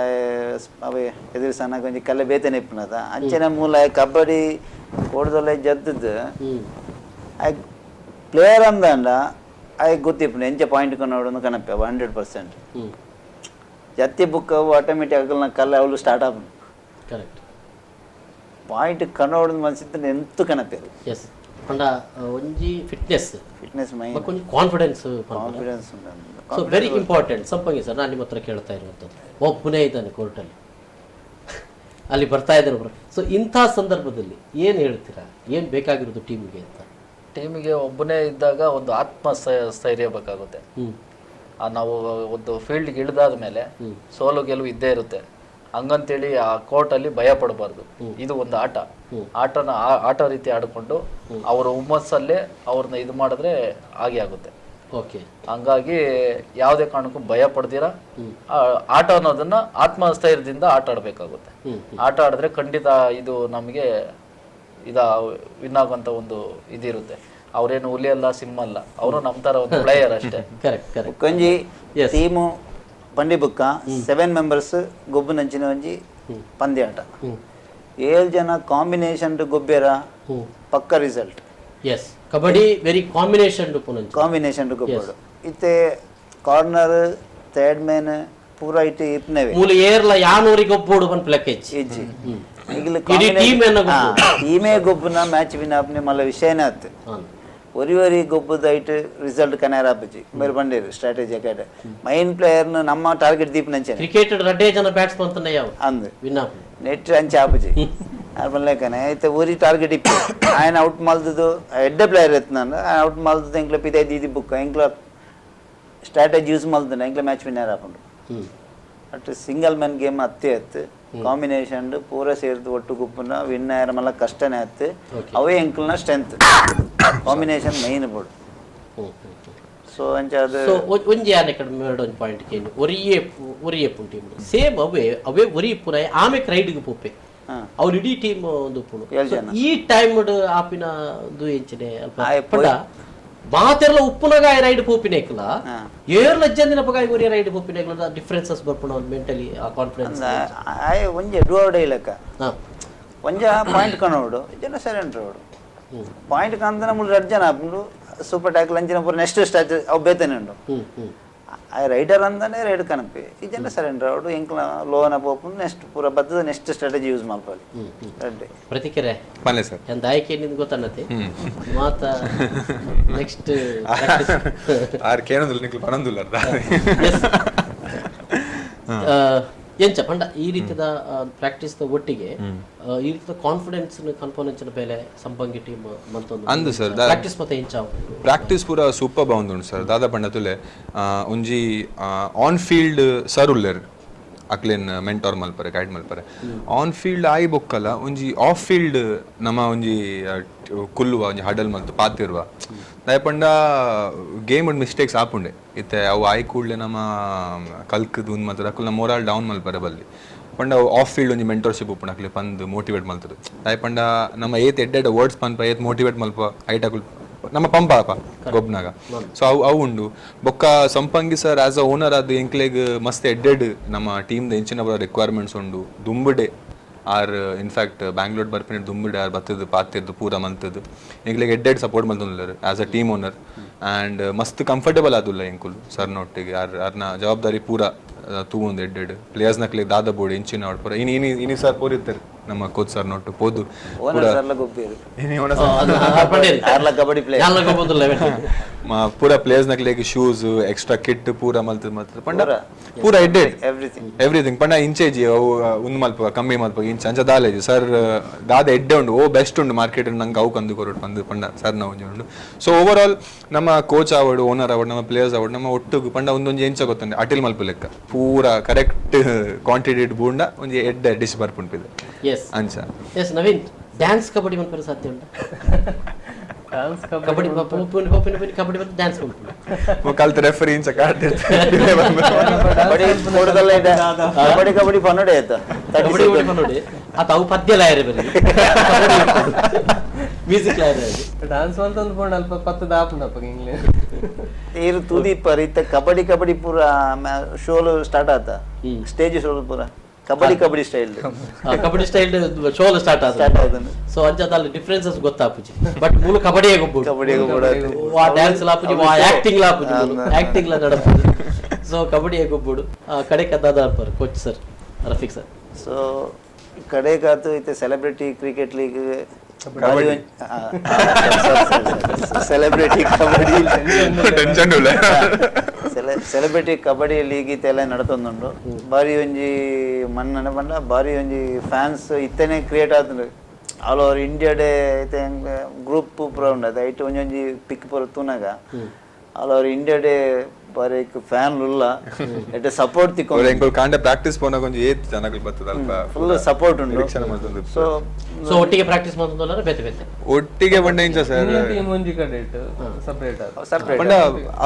ಅವೇ ಎದುರು ಸಣ್ಣಗ ಒಂಜಿ ಕಲೆ ಬೇತೆನೆ ಇಪ್ಪನದ ಅಂಚನೆ ಮೂಲ ಕಬಡ್ಡಿ ಕೊಡ್ದೊಲ್ಲ ಜದ್ದದ್ದು ಆಯ್ ಪ್ಲೇಯರ್ ಅಂದಂಡ ಆಯ್ ಗೊತ್ತಿಪ್ಪನ ಎಂಚ ಪಾಯಿಂಟ್ ಕನ್ನೋಡು ಕನಪ್ಪೆ 100%. ಜತ್ತಿ ಬುಕ್ ಅವು ಆಟೋಮೆಟಿಕ್ ಆಗಲ್ಲ ಕಲೆ ಅವಳು ಸ್ಟಾರ್ಟ್ ಆಗ್ಬೋದು. ಕರೆಕ್ಟ್ ಪಾಯಿಂಟ್ ಕನ್ನೋಡು ಮನ್ಸಿತ್ತ ಎಂತು ಕನಪೇರು. ಎಸ್ ಪಂಡ ಒಂಜಿ ಫಿಟ್ನೆಸ್ ಮೈ ಒಂಜಿ ಕಾನ್ಫಿಡೆನ್ಸ್ ಉಂಟು. So very important. Sampangi sir, ನಾನು ನಿಮ್ಮ ಹತ್ರ ಕೇಳ್ತಾ ಇರುವಂಥದ್ದು ಒಬ್ಬನೇ ಇದ್ದಾನೆ ಕೋರ್ಟಲ್ಲಿ ಅಲ್ಲಿ ಬರ್ತಾ ಇದ್ದಾನೆ. ಸೊ ಇಂಥ ಸಂದರ್ಭದಲ್ಲಿ ಏನು ಹೇಳ್ತೀರಾ, ಏನು ಬೇಕಾಗಿರೋದು ಟೀಮಿಗೆ ಅಂತ? ಟೀಮಿಗೆ ಒಬ್ಬನೇ ಇದ್ದಾಗ ಒಂದು ಆತ್ಮಸ್ಥೈರ್ಯ ಬೇಕಾಗುತ್ತೆ. ನಾವು ಒಂದು ಫೀಲ್ಡ್ಗೆ ಇಳಿದಾದ ಮೇಲೆ ಸೋಲು ಗೆಲುವು ಇದ್ದೇ ಇರುತ್ತೆ. ಹಂಗಂತೇಳಿ ಆ ಕೋರ್ಟಲ್ಲಿ ಭಯ ಪಡಬಾರ್ದು. ಇದು ಒಂದು ಆಟ ರೀತಿ ಆಡಿಕೊಂಡು ಅವರ ಹುಮ್ಮಸ್ಸಲ್ಲೇ ಅವ್ರನ್ನ ಇದು ಮಾಡಿದ್ರೆ ಹಾಗೆ ಆಗುತ್ತೆ. ಓಕೆ, ಹಂಗಾಗಿ ಯಾವುದೇ ಕಾರಣಕ್ಕೂ ಭಯ ಪಡ್ದಿರ ಆಟ ಅನ್ನೋದನ್ನ ಆತ್ಮಸ್ಥೈರ್ಯದಿಂದ ಆಟ ಆಡ್ಬೇಕಾಗುತ್ತೆ. ಆಟ ಆಡಿದ್ರೆ ಖಂಡಿತ ಇದು ನಮಗೆ ವಿನ್ ಆಗುವಂತ ಒಂದು ಇದಿರುತ್ತೆ. ಅವ್ರೇನು ಹುಲಿ ಅಲ್ಲ, ಸಿಂಹ ಅಲ್ಲ, ಅವರು ನಮ್ಮ ತರ ಒಂದು ಪ್ಲೇಯರ್ ಅಷ್ಟೇ. ಕೊಂಜಿ ಟೀಮು ಬಂಡಿ ಬುಕ್ಕ 7 ಮೆಂಬರ್ಸ್ ಗೊಬ್ಬು ನಂಚಿನ ಒಂಜಿ ಪಂದ್ಯಾಟ 7 ಜನ ಕಾಂಬಿನೇಷನ್ ಗೊಬ್ಬೆರ ಪಕ್ಕ result. Yes kabaddi very combination ಗೊಬ್ಬರು ಇತ್ತೆ ಕಾರ್ನರ್ ಥರ್ಡ್ ಮ್ಯಾನ್ ಪೂರ ಇಟ್ಟು ಇಪ್ನೇವೆ ಮೂಲ ಏರ್ಲ ಯಾನೂರಿಗೆ ಒಪ್ಪೋಡು ಬಂದ್ ಪ್ಯಾಕೇಜ್ ಇಜ್ಜಿ ಟೀಮೇ ಗೊಬ್ಬನ ಮ್ಯಾಚ್ ವಿನ್ ಆಪ್ನೆ ಮಲ್ಲ ವಿಷಯನೇ ಆಯ್ತು. ಒರಿ ಗೊಬ್ಬದ ಐಟ್ ರಿಸಲ್ಟ್ ಕನಾರ ಆಪಜಿ ಮೇರೆ ಬಂದಿರು ಸ್ಟ್ರಾಟಜಿ ಅಕಾಡೆ ಮೈನ್ ಪ್ಲೇಯರ್ ನಮ್ಮ ಟಾರ್ಗೆಟ್ ದೀಪ್ ನಂಚೆ ಕ್ರಿಕೆಟ್ ರಡ್ಡೆ ಜನ ಬ್ಯಾಟ್ಸ್ಮನ್ ತನ್ನ ಯಾವ ಅಂದ್ ವಿನ್ ಆಪ್ ನೆಟ್ ಅಂಚೆ ಆಪಜಿ ಅರ್ಬನ್ಲೇಕನೆ ಐತೆ ಒರಿ ಟಾರ್ಗೆಟ್ ಇಪ್ಪ ఆయన ಔಟ್ ಮಲ್ದದು ಎಡ್ಡ ಪ್ಲೇಯರ್ ಎತ್ ನಾನು ಔಟ್ ಮಲ್ದದು ಎಂಕ್ಲ ಪಿದೆ ದೀದಿ ಬುಕ್ ಎಂಕ್ಲ ಸ್ಟ್ರಾಟಜಿ ಯೂಸ್ ಮಲ್ದನ ಎಂಕ್ಲ ಮ್ಯಾಚ್ ವಿನ್ನರ್ ಆಪುಂಡು. ಅಟ್ ಸಿಂಗಲ್ ಮ್ಯಾನ್ ಗೇಮ್ ಅತ್ತೆ ಅತ್ತು ಕಾಂಬಿನೇಷನ್ ಪೂರ ಸೇರ್ದು ಒಟ್ಟು ಗುಪ್ಪನ ವಿನ್ ಆಯ್ರ ಮಲ್ಲ ಕಷ್ಟನೇ ಆಯ್ತು. ಅವೇ ಎಂಕ್ಲನ strength combination main board. So ಅಂಚ ಅದು ಒಂಜಿ ಆನೆ ಕಡಿಮೆ ಒಂದು ಪಾಯಿಂಟ್ ಕೇಳಿ ಒರಿಯೇ ಪುಂಟಿ ಸೇಮ್ ಅವೇ ಒರಿ ಪುರ ಆಮೆ ರೈಡ್ಗೆ ಪೋಪೆ ಅವ್ರ ಇಡೀ ಟೀಮ್ ಒಂದು ಈ ಟೈಮ್ ಆಪಿನ ಎಂಚಿನೆ ಪಂಡ ಮಾತೆರ್ಲ ಉಪ್ಪುನಗ ರೈಡ್ ಪೋಪಿನೇಕಲ ಏರ್ ಲಜ್ಜಂದಿನ ಪಗಾಯಿ ಒರಿ ರೈಡ್ ಪೋಪಿನೇಕಲ ಡಿಫರೆನ್ಸಸ್ ಬರ್ಪುಣ ಮೆಂಟಲಿ ಆ ಕಾನ್ಫಿಡೆನ್ಸ್ ಒಂಜೆ ಡುವಡೆ ಇಲಕ ಒಂಜ ಪಾಯಿಂಟ್ ಕಣೋಡು ಜನ ಸರೆಂಡರ್ ಓಡು ಪಾಯಿಂಟ್ ಕಾಂತನ ಮುಳ್ಳು 2 ಜನ ಆಪುಂಡು ಸೂಪರ್ ಟ್ಯಾಕ್ಲ್ ಅಂಚಿನ ಪೂರ ನೆಕ್ಸ್ಟ್ ಸ್ಟಾರ್ಟ್ ಅವು ಬೇತನೆ ಉಂಡು ಆ ರೈಡರ್ ಅಂತಾನೆ ರೈಡ್ ಕನಪೆ ಈ ಜನ ಸರೆಂಡರ್ ಓಡು ಎಂಕ್ಲ ಲೋನ ಪೋಪುಂಡು ನೆಕ್ಸ್ಟ್ ಪೂರ ಬದ್ದದ ನೆಕ್ಸ್ಟ್ ಸ್ಟ್ರಾಟಜಿ ಯೂಸ್ ಮಾಡ್ಕೊಳ್ಳಿ ರೆಡ್ಡಿ ಪ್ರತಿಕ್ರಿಯೆ ಪಲ್ಲೆ ಸರ್ ಎಂದ ಆಯ್ಕೆ ನಿಂದು ಗೊತ್ತನ್ನತೆ ಮಾತ ನೆಕ್ಸ್ಟ್ ಆರ್ ಕೇನೋದಿಲ್ಲ ನಿಕ್ಲು ಪರಂದುಲ್ಲ ಎಂಚ ಪಂಡ ಈ ರೀತಿಯ ಪ್ರಾಕ್ಟೀಸ್ ಒಟ್ಟಿಗೆ ಈ ರೀತಿಯ ಕಾನ್ಫಿಡೆನ್ಸ್ ಕಾನ್ಫಿಡೆನ್ಸ್ ಬೇಲೆ ಸಂಪಂಗಿ ಟೀಮ್ ಮಂತೊಂದು ಅಂದು ಸರ್ ಪ್ರಾಕ್ಟೀಸ್ ಮತ್ತೆ ಎಂಚ ಪ್ರಾಕ್ಟೀಸ್ ಪೂರ ಸೂಪರ್ ಬಾವುಂದುಂಡು ಸರ್ ದಾದ ಪಂಡ ತುಲೆ ಒಂಜಿ ಆನ್ ಫೀಲ್ಡ್ ಸರ್ ಉಲ್ಲೆರ್ ಅಕ್ಲೇನ್ ಮೆಂಟೋರ್ ಮಲ್ಪರೆ ಗೈಡ್ ಮಲ್ಪರೆ ಆನ್ ಫೀಲ್ಡ್ ಆಯ್ ಬೊಕ್ಕಲ ಒಂಜಿ ಆಫ್ ಫೀಲ್ಡ್ ನಮ್ಮ ಒಂಜಿ ಕುಲ್ಲುವ ಒಂಜಿ ಹಡಲ್ ಮಲ್ತು ಪಾತಿರುವ ದಯಪಂಡ ಗೇಮ್ ಮಿಸ್ಟೇಕ್ಸ್ ಆಪುಂಡೆ ಇತ್ತೆ ಅವು ಆಯ್ ಕೂಡಲೇ ನಮ್ಮ ಕಲ್ಕದು ಮಾತ್ರ ಅಕ್ಕಲ್ ನಮ್ಮ ಮೊರಾಲ್ ಡೌನ್ ಮಲ್ಪರೆ ಬಲ್ಲಿ ಪಂಡ ಆಫ್ ಫೀಲ್ಡ್ ಒಂಜಿ ಮೆಂಟೋರ್ಶಿಪ್ ಉಪ್ಪುಂಡು ಅಕ್ಲೆ ಪಂದ್ ಮೋಟಿವೇಟ್ ಮಲ್ತದು ದಯಪಂಡ ನಮ್ಮ ಎಡ್ಡೆಡ್ ವರ್ಡ್ಸ್ ಪನ್ಪ ಮೋಟಿವೇಟ್ ಮಲ್ಪ ಐಟಕುಲ್ ನಮ್ಮ ಪಂಪಾಪ ಗೊಬ್ನಾಗ ಸೊ ಅವು ಉಂಡು ಬೊಕ್ಕ Sampangi sir as a owner ಅದು ಎಂಕ್ಲೆಗ್ ಮಸ್ತ್ ಎಡ್ಡೆಡ್ ನಮ್ಮ ಟೀಮ್ದ ಎಂಚಿನ ರಿಕ್ವೈರ್ಮೆಂಟ್ಸ್ ಉಂಡು ದುಂಬುಡೆ ಆರ್ ಇನ್ಫ್ಯಾಕ್ಟ್ ಬ್ಯಾಂಗ್ಳೂರ್ ಬರ್ಪಿನ ದುಂಬುಡೆ ಆರ್ ಬತ್ತದು ಪಾತಿರ್ದು ಪೂರ ಮಂತದ್ದು ಎಂಕ್ಲೆಗ್ ಎಡ್ಡೆಡ್ ಸಪೋರ್ಟ್ ಮಲ್ತೊಂದಿಲ್ಲರು as a team owner and ಮಸ್ತ್ ಕಂಫರ್ಟೇಬಲ್ ಆದುಲ್ಲ ಎಂಕುಲು ಸರ್ನೊಟ್ಟಿಗೆ ಅರ್ನ ಜವಾಬ್ದಾರಿ ಪೂರ ತೂವೊಂದು ಎಡ್ಡೆಡ್ ಪ್ಲೇಯರ್ಸ್ ನಕ್ಲೆ ದಾದ ಬೋರ್ಡ್ ಎಂಚಿನ ಆಡ್ ಪೂರ ಇನಿ ಸರ್ ಪೋರಿರ್ತಾರೆ ನಮ್ಮ ಕೋಚ್ ಸರ್ ನೋಟು ಪೋದು ಪೂರ ಪ್ಲೇಯರ್ಸ್ ನಕ್ಲೆಗ್ ಶೂಸ್ ಎಕ್ಸ್ಟ್ರಾ ಕಿಟ್ ಪೂರ ಮಲ್ತದ ಪಂಡ ಪೂರ ಎಡ್ಡೆಡ್ ಎವ್ರಿಥಿಂಗ್ ಪಂಡ ಇಂಚೇಜಿ ಅವು ಉಂದು ಮಲ್ಪ ಕಮ್ಮಿ ಮಲ್ಪ ಇಂಚ ಅಂಚ ದಾಲೇಜಿ ಸರ್ ದಾದ ಎಡ್ಡೆ ಉಂಡು ಬೆಸ್ಟ್ ಉಂಡು ಮಾರ್ಕೆಟ್ ನಂಗೆ ಅವು ಕಂದು ಕೊರಡು ಪಂದು ಪಂಡ ಸರ್ ನಾವು ಉಂಡು. ಸೊ ಓವರ್ ಆಲ್ ನಮ್ಮ ಕೋಚ್ ಆವಡು ಓನರ್ ಆವಡು ನಮ್ಮ ಪ್ಲೇಯರ್ಸ್ ಆವಡು ನಮ್ಮ ಒಟ್ಟು ಪಂಡ ಒಂದೊಂದು ಎಂಚ ಗೊತ್ತಂಡೆ ಅಟಿಲ್ ಮಲ್ಪ ಲೆಕ್ಕ ಪೂರ ಕರೆಕ್ಟ್ ಕ್ವಾಂಟಿಟಿ ಬೂಂಡ ಒಂಜಿ ಎಡ್ಡೆ ಡಿಶ್ ಬರ್ಪುಂಪಿದೆ ಅಂಚ. ಎಸ್ ನವೀನ್ ಡ್ಯಾನ್ಸ್ ಕಬಡ್ಡಿ ಮನ್ಪರೆ ಸಾಧ್ಯ ಉಂಟು ಕಬಡ್ಡಿ ಕಬಡ್ಡಿ ಮತ್ತೆ ಡ್ಯಾನ್ಸ್ ಉಂಟು ಕಲ್ತ ರೆಫರಿ ಇಂಚ ಕಬಡ್ಡಿ ಪನ್ನಡೆ ಆಯ್ತ ಕಬಡ್ಡಿ ಪನ್ನಡೆ ಆತ ಅವು ಪದ್ಯ ಲಾಯರೆ ಬರಿ ಮ್ಯೂಸಿಕ್ ಲಾಯರೆ ಡ್ಯಾನ್ಸ್ ಅಂತ ಒಂದು ಪೋಣ ಅಲ್ಪ ಪತ್ತದ ಆಪುಂಡಪ್ಪ ಇಂಗ್ಲೀಷ್ ಇರು ತುದಿ ಪರಿತ ಕಬಡ್ಡಿ ಪೂರ ಶೋಲು ಸ್ಟಾರ್ಟ್ ಆತ ಸ್ಟೇಜ್ ಶೋಲು ಪೂರ ಕಬಡ್ಡಿ ಸ್ಟೈಲ್ ಶೋಲ್ ಸ್ಟಾರ್ಟ್ ಆದ ಸೊ ಅಂಚದಲ್ಲಿ ಡಿಫರೆನ್ಸಸ್ ಗೊತ್ತಾಪುಜಿ ಬಟ್ ಮೂಲ ಕಬಡ್ಡಿಯೇ ಗೊಬ್ಬುಡು ವಾ ಡ್ಯಾನ್ಸ್ ಲಾಪುಜಿ ವಾ ಆಕ್ಟಿಂಗ್ ಲಾಪುಜಿ ಆಕ್ಟಿಂಗ್ ಲಾ ನಡಪುಜಿ ಸೊ ಕಬಡ್ಡಿಯೇ ಗೊಬ್ಬುಡು ಕಡೆ ಕದಾದ ಅರ್ಪರ್ coach sir Rafeeq sir. So ಕಡೆ ಕಾತು ಇತ್ತೆ celebrity cricket league celebrity kabaddi celebrity kabaddi league ಇತ್ತೆಲ್ಲ ನಡತೊಂದುಂಡು ಬಾರಿ ಒಂಜಿ ಮನ್ನನೆ ಪಂಡ ಬಾರಿ ಒಂಜಿ ಫ್ಯಾನ್ಸ್ ಇತ್ತನೆ ಕ್ರಿಯೇಟ್ ಆತುಂಡು ಆಲ್ ಓವರ್ ಇಂಡಿಯಾ ಡೇ ಐತೆ ಗ್ರೂಪ್ ಪೂರ ಉಂಡದು ಐಟ್ ಒಂಜೊಂಜಿ ಪಿಕ್ ಪೂರ ತೂನಾಗ ಆಲ್ ಓವರ್ ಇಂಡಿಯಾ ಡೇ ಬಾರಿ ಫ್ಯಾನ್ ಉಲ್ಲ ಎಟ್ ಸಪೋರ್ಟ್ ತಿಕ್ಕೊಂಡು ಕಾಂಡೆ ಪ್ರಾಕ್ಟೀಸ್ ಪೋನಾಗ ಒಂಜಿ ಏತ್ ಜನಗಳು ಬರ್ತದ ಅಲ್ಪ ಫುಲ್ ಸಪೋರ್ಟ್ ಉಂಡು. ಸೊ ಒಟ್ಟಿಗೆ ಪ್ರಾಕ್ಟೀಸ್ ಮಾಡ್ತದಲ್ಲ ಬೇತೆ ಬೇತೆ ಒಟ್ಟಿಗೆ ಬಂಡ ಇಂಚ ಸರ್ ಟೀಮ್ ಒಂಜಿ ಕಡೆ ಇಟ್ಟು ಸಪರೇಟ್ ಪಂಡ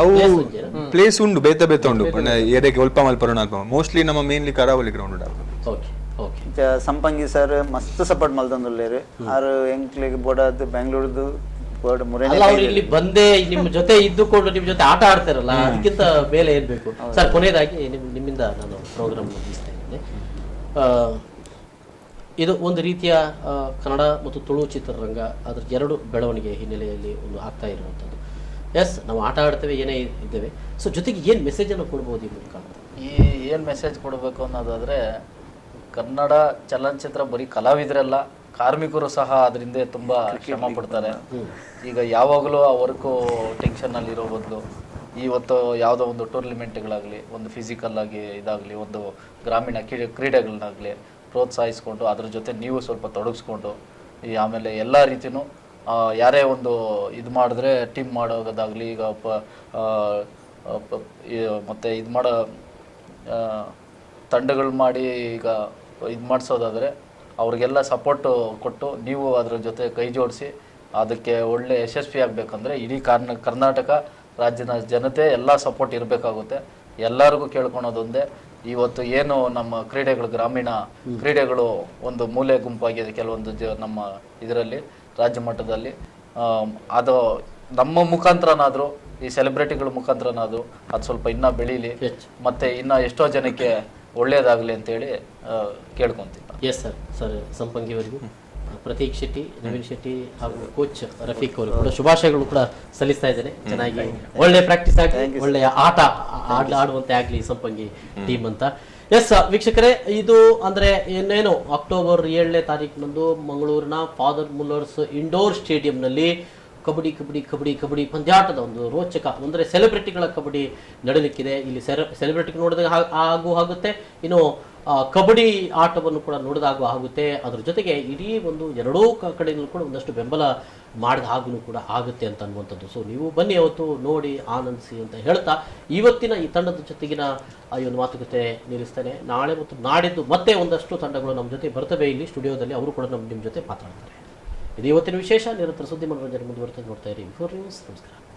ಅವು ಪ್ಲೇಸ್ ಉಂಡು ಬೇತೆ ಬೇತೆ ಉಂಡು ಪಂಡ ಏರಿಯಾಗೆ ಒಲ್ಪ ಮಲ್ಪರೋಣ ಅಲ್ಪ ಮೋಸ್ಟ್ಲಿ ನಮ್ಮ ಮೇನ್ಲಿ ಕರಾವಳಿ ಗ್ರೌಂಡ್ ಉಂಡು. ಓಕೆ ಓಕೆ ಸಂಪಂಗಿ ಸರ್ ಮಸ್ತ್ ಸಪೋರ್ಟ್ ಮಲ್ತಂದುಲ್ಲೇರು ಆರು ಎಂಕ್ಲಿಗೆ ಬೋಡಾದ್ ಬೆಂಗಳೂರದು ಬೋರ್ಡ್ ಮುರೇನೆ ಅಲ್ಲ ಅವ್ರು ಇಲ್ಲಿ ಬಂದೇ ನಿಮ್ಮ ಜೊತೆ ಇದ್ದುಕೊಂಡು ನಿಮ್ಮ ಜೊತೆ ಆಟ ಆಡ್ತಾರಲ್ಲ ಅದಕ್ಕಿಂತ ಮೇಲೆ ಏನ್ ಬೇಕು ಸರ್. ಕೊನೆಯದಾಗಿ ನಿಮ್ಮಿಂದ ನಾನು ಪ್ರೋಗ್ರಾಮ್ ಮುಗಿಸ್ತಾ ಇದ್ದೇನೆ. ಇದು ಒಂದು ರೀತಿಯ ಕನ್ನಡ ಮತ್ತು ತುಳು ಚಿತ್ರರಂಗ ಅದ್ರ ಎರಡು ಬೆಳವಣಿಗೆ ಹಿನ್ನೆಲೆಯಲ್ಲಿ ಒಂದು ಆಗ್ತಾ ಇರುವಂಥದ್ದು. ಎಸ್, ನಾವು ಆಟ ಆಡ್ತೇವೆ, ಏನೇ ಇದ್ದೇವೆ. ಸೊ ಜೊತೆಗೆ ಏನು ಮೆಸೇಜನ್ನು ಕೊಡ್ಬೋದು ಈ ಮೂಲಕ? ಏನು ಮೆಸೇಜ್ ಕೊಡಬೇಕು ಅನ್ನೋದಾದರೆ, ಕನ್ನಡ ಚಲನಚಿತ್ರ ಬರೀ ಕಲಾವಿದರೆಲ್ಲ, ಕಾರ್ಮಿಕರು ಸಹ ಅದರಿಂದ ತುಂಬ ಶ್ರಮ ಪಡ್ತಾರೆ. ಈಗ ಯಾವಾಗಲೂ ಆ ವರ್ಕು ಟೆನ್ಷನ್ನಲ್ಲಿ ಇರೋ ಬದಲು ಇವತ್ತು ಯಾವುದೋ ಒಂದು ಟೂರ್ನಿಮೆಂಟ್ಗಳಾಗಲಿ, ಒಂದು ಫಿಸಿಕಲ್ ಆಗಿ ಇದಾಗಲಿ, ಒಂದು ಗ್ರಾಮೀಣ ಕ್ರೀಡೆಗಳನ್ನಾಗಲಿ ಪ್ರೋತ್ಸಾಹಿಸ್ಕೊಂಡು ಅದ್ರ ಜೊತೆ ನೀವು ಸ್ವಲ್ಪ ತೊಡಗಿಸ್ಕೊಂಡು ಆಮೇಲೆ ಎಲ್ಲ ರೀತಿಯೂ ಯಾರೇ ಒಂದು ಇದು ಮಾಡಿದ್ರೆ ಟೀಮ್ ಮಾಡೋದಾಗಲಿ, ಈಗ ಮತ್ತು ಇದು ಮಾಡೋ ತಂಡಗಳು ಮಾಡಿ ಈಗ ಇದು ಮಾಡಿಸೋದಾದರೆ ಅವ್ರಿಗೆಲ್ಲ ಸಪೋರ್ಟು ಕೊಟ್ಟು ನೀವು ಅದರ ಜೊತೆ ಕೈ ಜೋಡಿಸಿ ಅದಕ್ಕೆ ಒಳ್ಳೆ ಯಶಸ್ವಿ ಆಗಬೇಕಂದ್ರೆ ಇಡೀ ಕರ್ನಾಟಕ ರಾಜ್ಯದ ಜನತೆ ಎಲ್ಲ ಸಪೋರ್ಟ್ ಇರಬೇಕಾಗುತ್ತೆ. ಎಲ್ಲರಿಗೂ ಕೇಳ್ಕೊಳೋದೊಂದೇ, ಇವತ್ತು ಏನು ನಮ್ಮ ಕ್ರೀಡೆಗಳು, ಗ್ರಾಮೀಣ ಕ್ರೀಡೆಗಳು ಒಂದು ಮೂಲೆ ಗುಂಪಾಗಿದೆ ಕೆಲವೊಂದು ನಮ್ಮ ಇದರಲ್ಲಿ ರಾಜ್ಯ ಮಟ್ಟದಲ್ಲಿ. ಅದು ನಮ್ಮ ಮುಖಾಂತರನಾದರೂ, ಈ ಸೆಲೆಬ್ರಿಟಿಗಳ ಮುಖಾಂತರನಾದರೂ ಅದು ಸ್ವಲ್ಪ ಇನ್ನೂ ಬೆಳೀಲಿ, ಮತ್ತು ಇನ್ನೂ ಎಷ್ಟೋ ಜನಕ್ಕೆ ಒಳ್ಳೆಯದಾಗಲಿ ಅಂತೇಳಿ ಕೇಳ್ಕೊತೀನಿ. ಎಸ್ ಸರ್ ಸಂಪಂಗಿಯವರಿಗೂ, ಪ್ರತೀಕ್ ಶೆಟ್ಟಿ, ನವೀನ್ ಶೆಟ್ಟಿ ಹಾಗೂ ಕೋಚ್ ರಫೀಕ್ ಅವರು ಕೂಡ ಶುಭಾಶಯಗಳು ಕೂಡ ಸಲ್ಲಿಸ್ತಾ ಇದ್ದೇನೆ. ಚೆನ್ನಾಗಿ ಒಳ್ಳೆ ಪ್ರಾಕ್ಟೀಸ್ ಆಗಲಿ, ಒಳ್ಳೆಯ ಆಟ ಆಡುವಂತೆ ಆಗಲಿ ಸಂಪಂಗಿ ಟೀಮ್ ಅಂತ. ಎಸ್ ವೀಕ್ಷಕರೇ, ಇದು ಅಂದ್ರೆ ಇನ್ನೇನು ಅಕ್ಟೋಬರ್ 7ನೇ ತಾರೀಕಿನಂದು ಮಂಗಳೂರಿನ ಫಾದರ್ ಮುಲ್ಲರ್ಸ್ ಇಂಡೋರ್ ಸ್ಟೇಡಿಯಂನಲ್ಲಿ ಕಬಡ್ಡಿ ಪಂದ್ಯಾಟದ ಒಂದು ರೋಚಕ, ಅಂದರೆ ಸೆಲೆಬ್ರಿಟಿಗಳ ಕಬಡ್ಡಿ ನಡೆಯಲಿಕ್ಕಿದೆ. ಇಲ್ಲಿ ಸೆಲೆಬ್ರಿಟಿ ನೋಡಿದಾಗ ಆಗುತ್ತೆ, ಇನ್ನು ಕಬಡ್ಡಿ ಆಟವನ್ನು ಕೂಡ ನೋಡಿದಾಗ ಆಗುತ್ತೆ. ಅದ್ರ ಜೊತೆಗೆ ಇಡೀ ಒಂದು ಎರಡೂ ಕಡೆಯಲ್ಲೂ ಕೂಡ ಒಂದಷ್ಟು ಬೆಂಬಲ ಮಾಡಿದ ಹಾಗೂ ಕೂಡ ಆಗುತ್ತೆ ಅಂತ ಅನ್ನುವಂಥದ್ದು. ಸೊ ನೀವು ಬನ್ನಿ, ಅವತ್ತು ನೋಡಿ ಆನಂದಿಸಿ ಅಂತ ಹೇಳ್ತಾ ಇವತ್ತಿನ ಈ ತಂಡದ ಜೊತೆಗಿನ ಈ ಒಂದು ಮಾತುಕತೆ ನಿಲ್ಲಿಸ್ತೇನೆ. ನಾಳೆ ಮತ್ತು ನಾಡಿದ್ದು ಮತ್ತೆ ಒಂದಷ್ಟು ತಂಡಗಳು ನಮ್ಮ ಜೊತೆ ಬರ್ತವೆ ಇಲ್ಲಿ ಸ್ಟುಡಿಯೋದಲ್ಲಿ, ಅವರು ಕೂಡ ನಿಮ್ಮ ಜೊತೆ ಮಾತಾಡ್ತಾರೆ. ಇದು ಇವತ್ತಿನ ವಿಶೇಷ. ನಿರಂತರ ಸುದ್ದಿ ಮನೋರಂಜನೆ ಮುಂದುವರೆದು ನೋಡ್ತಾ ಇರಿ ವಿಫೋರ್ ನ್ಯೂಸ್. ನಮಸ್ಕಾರ.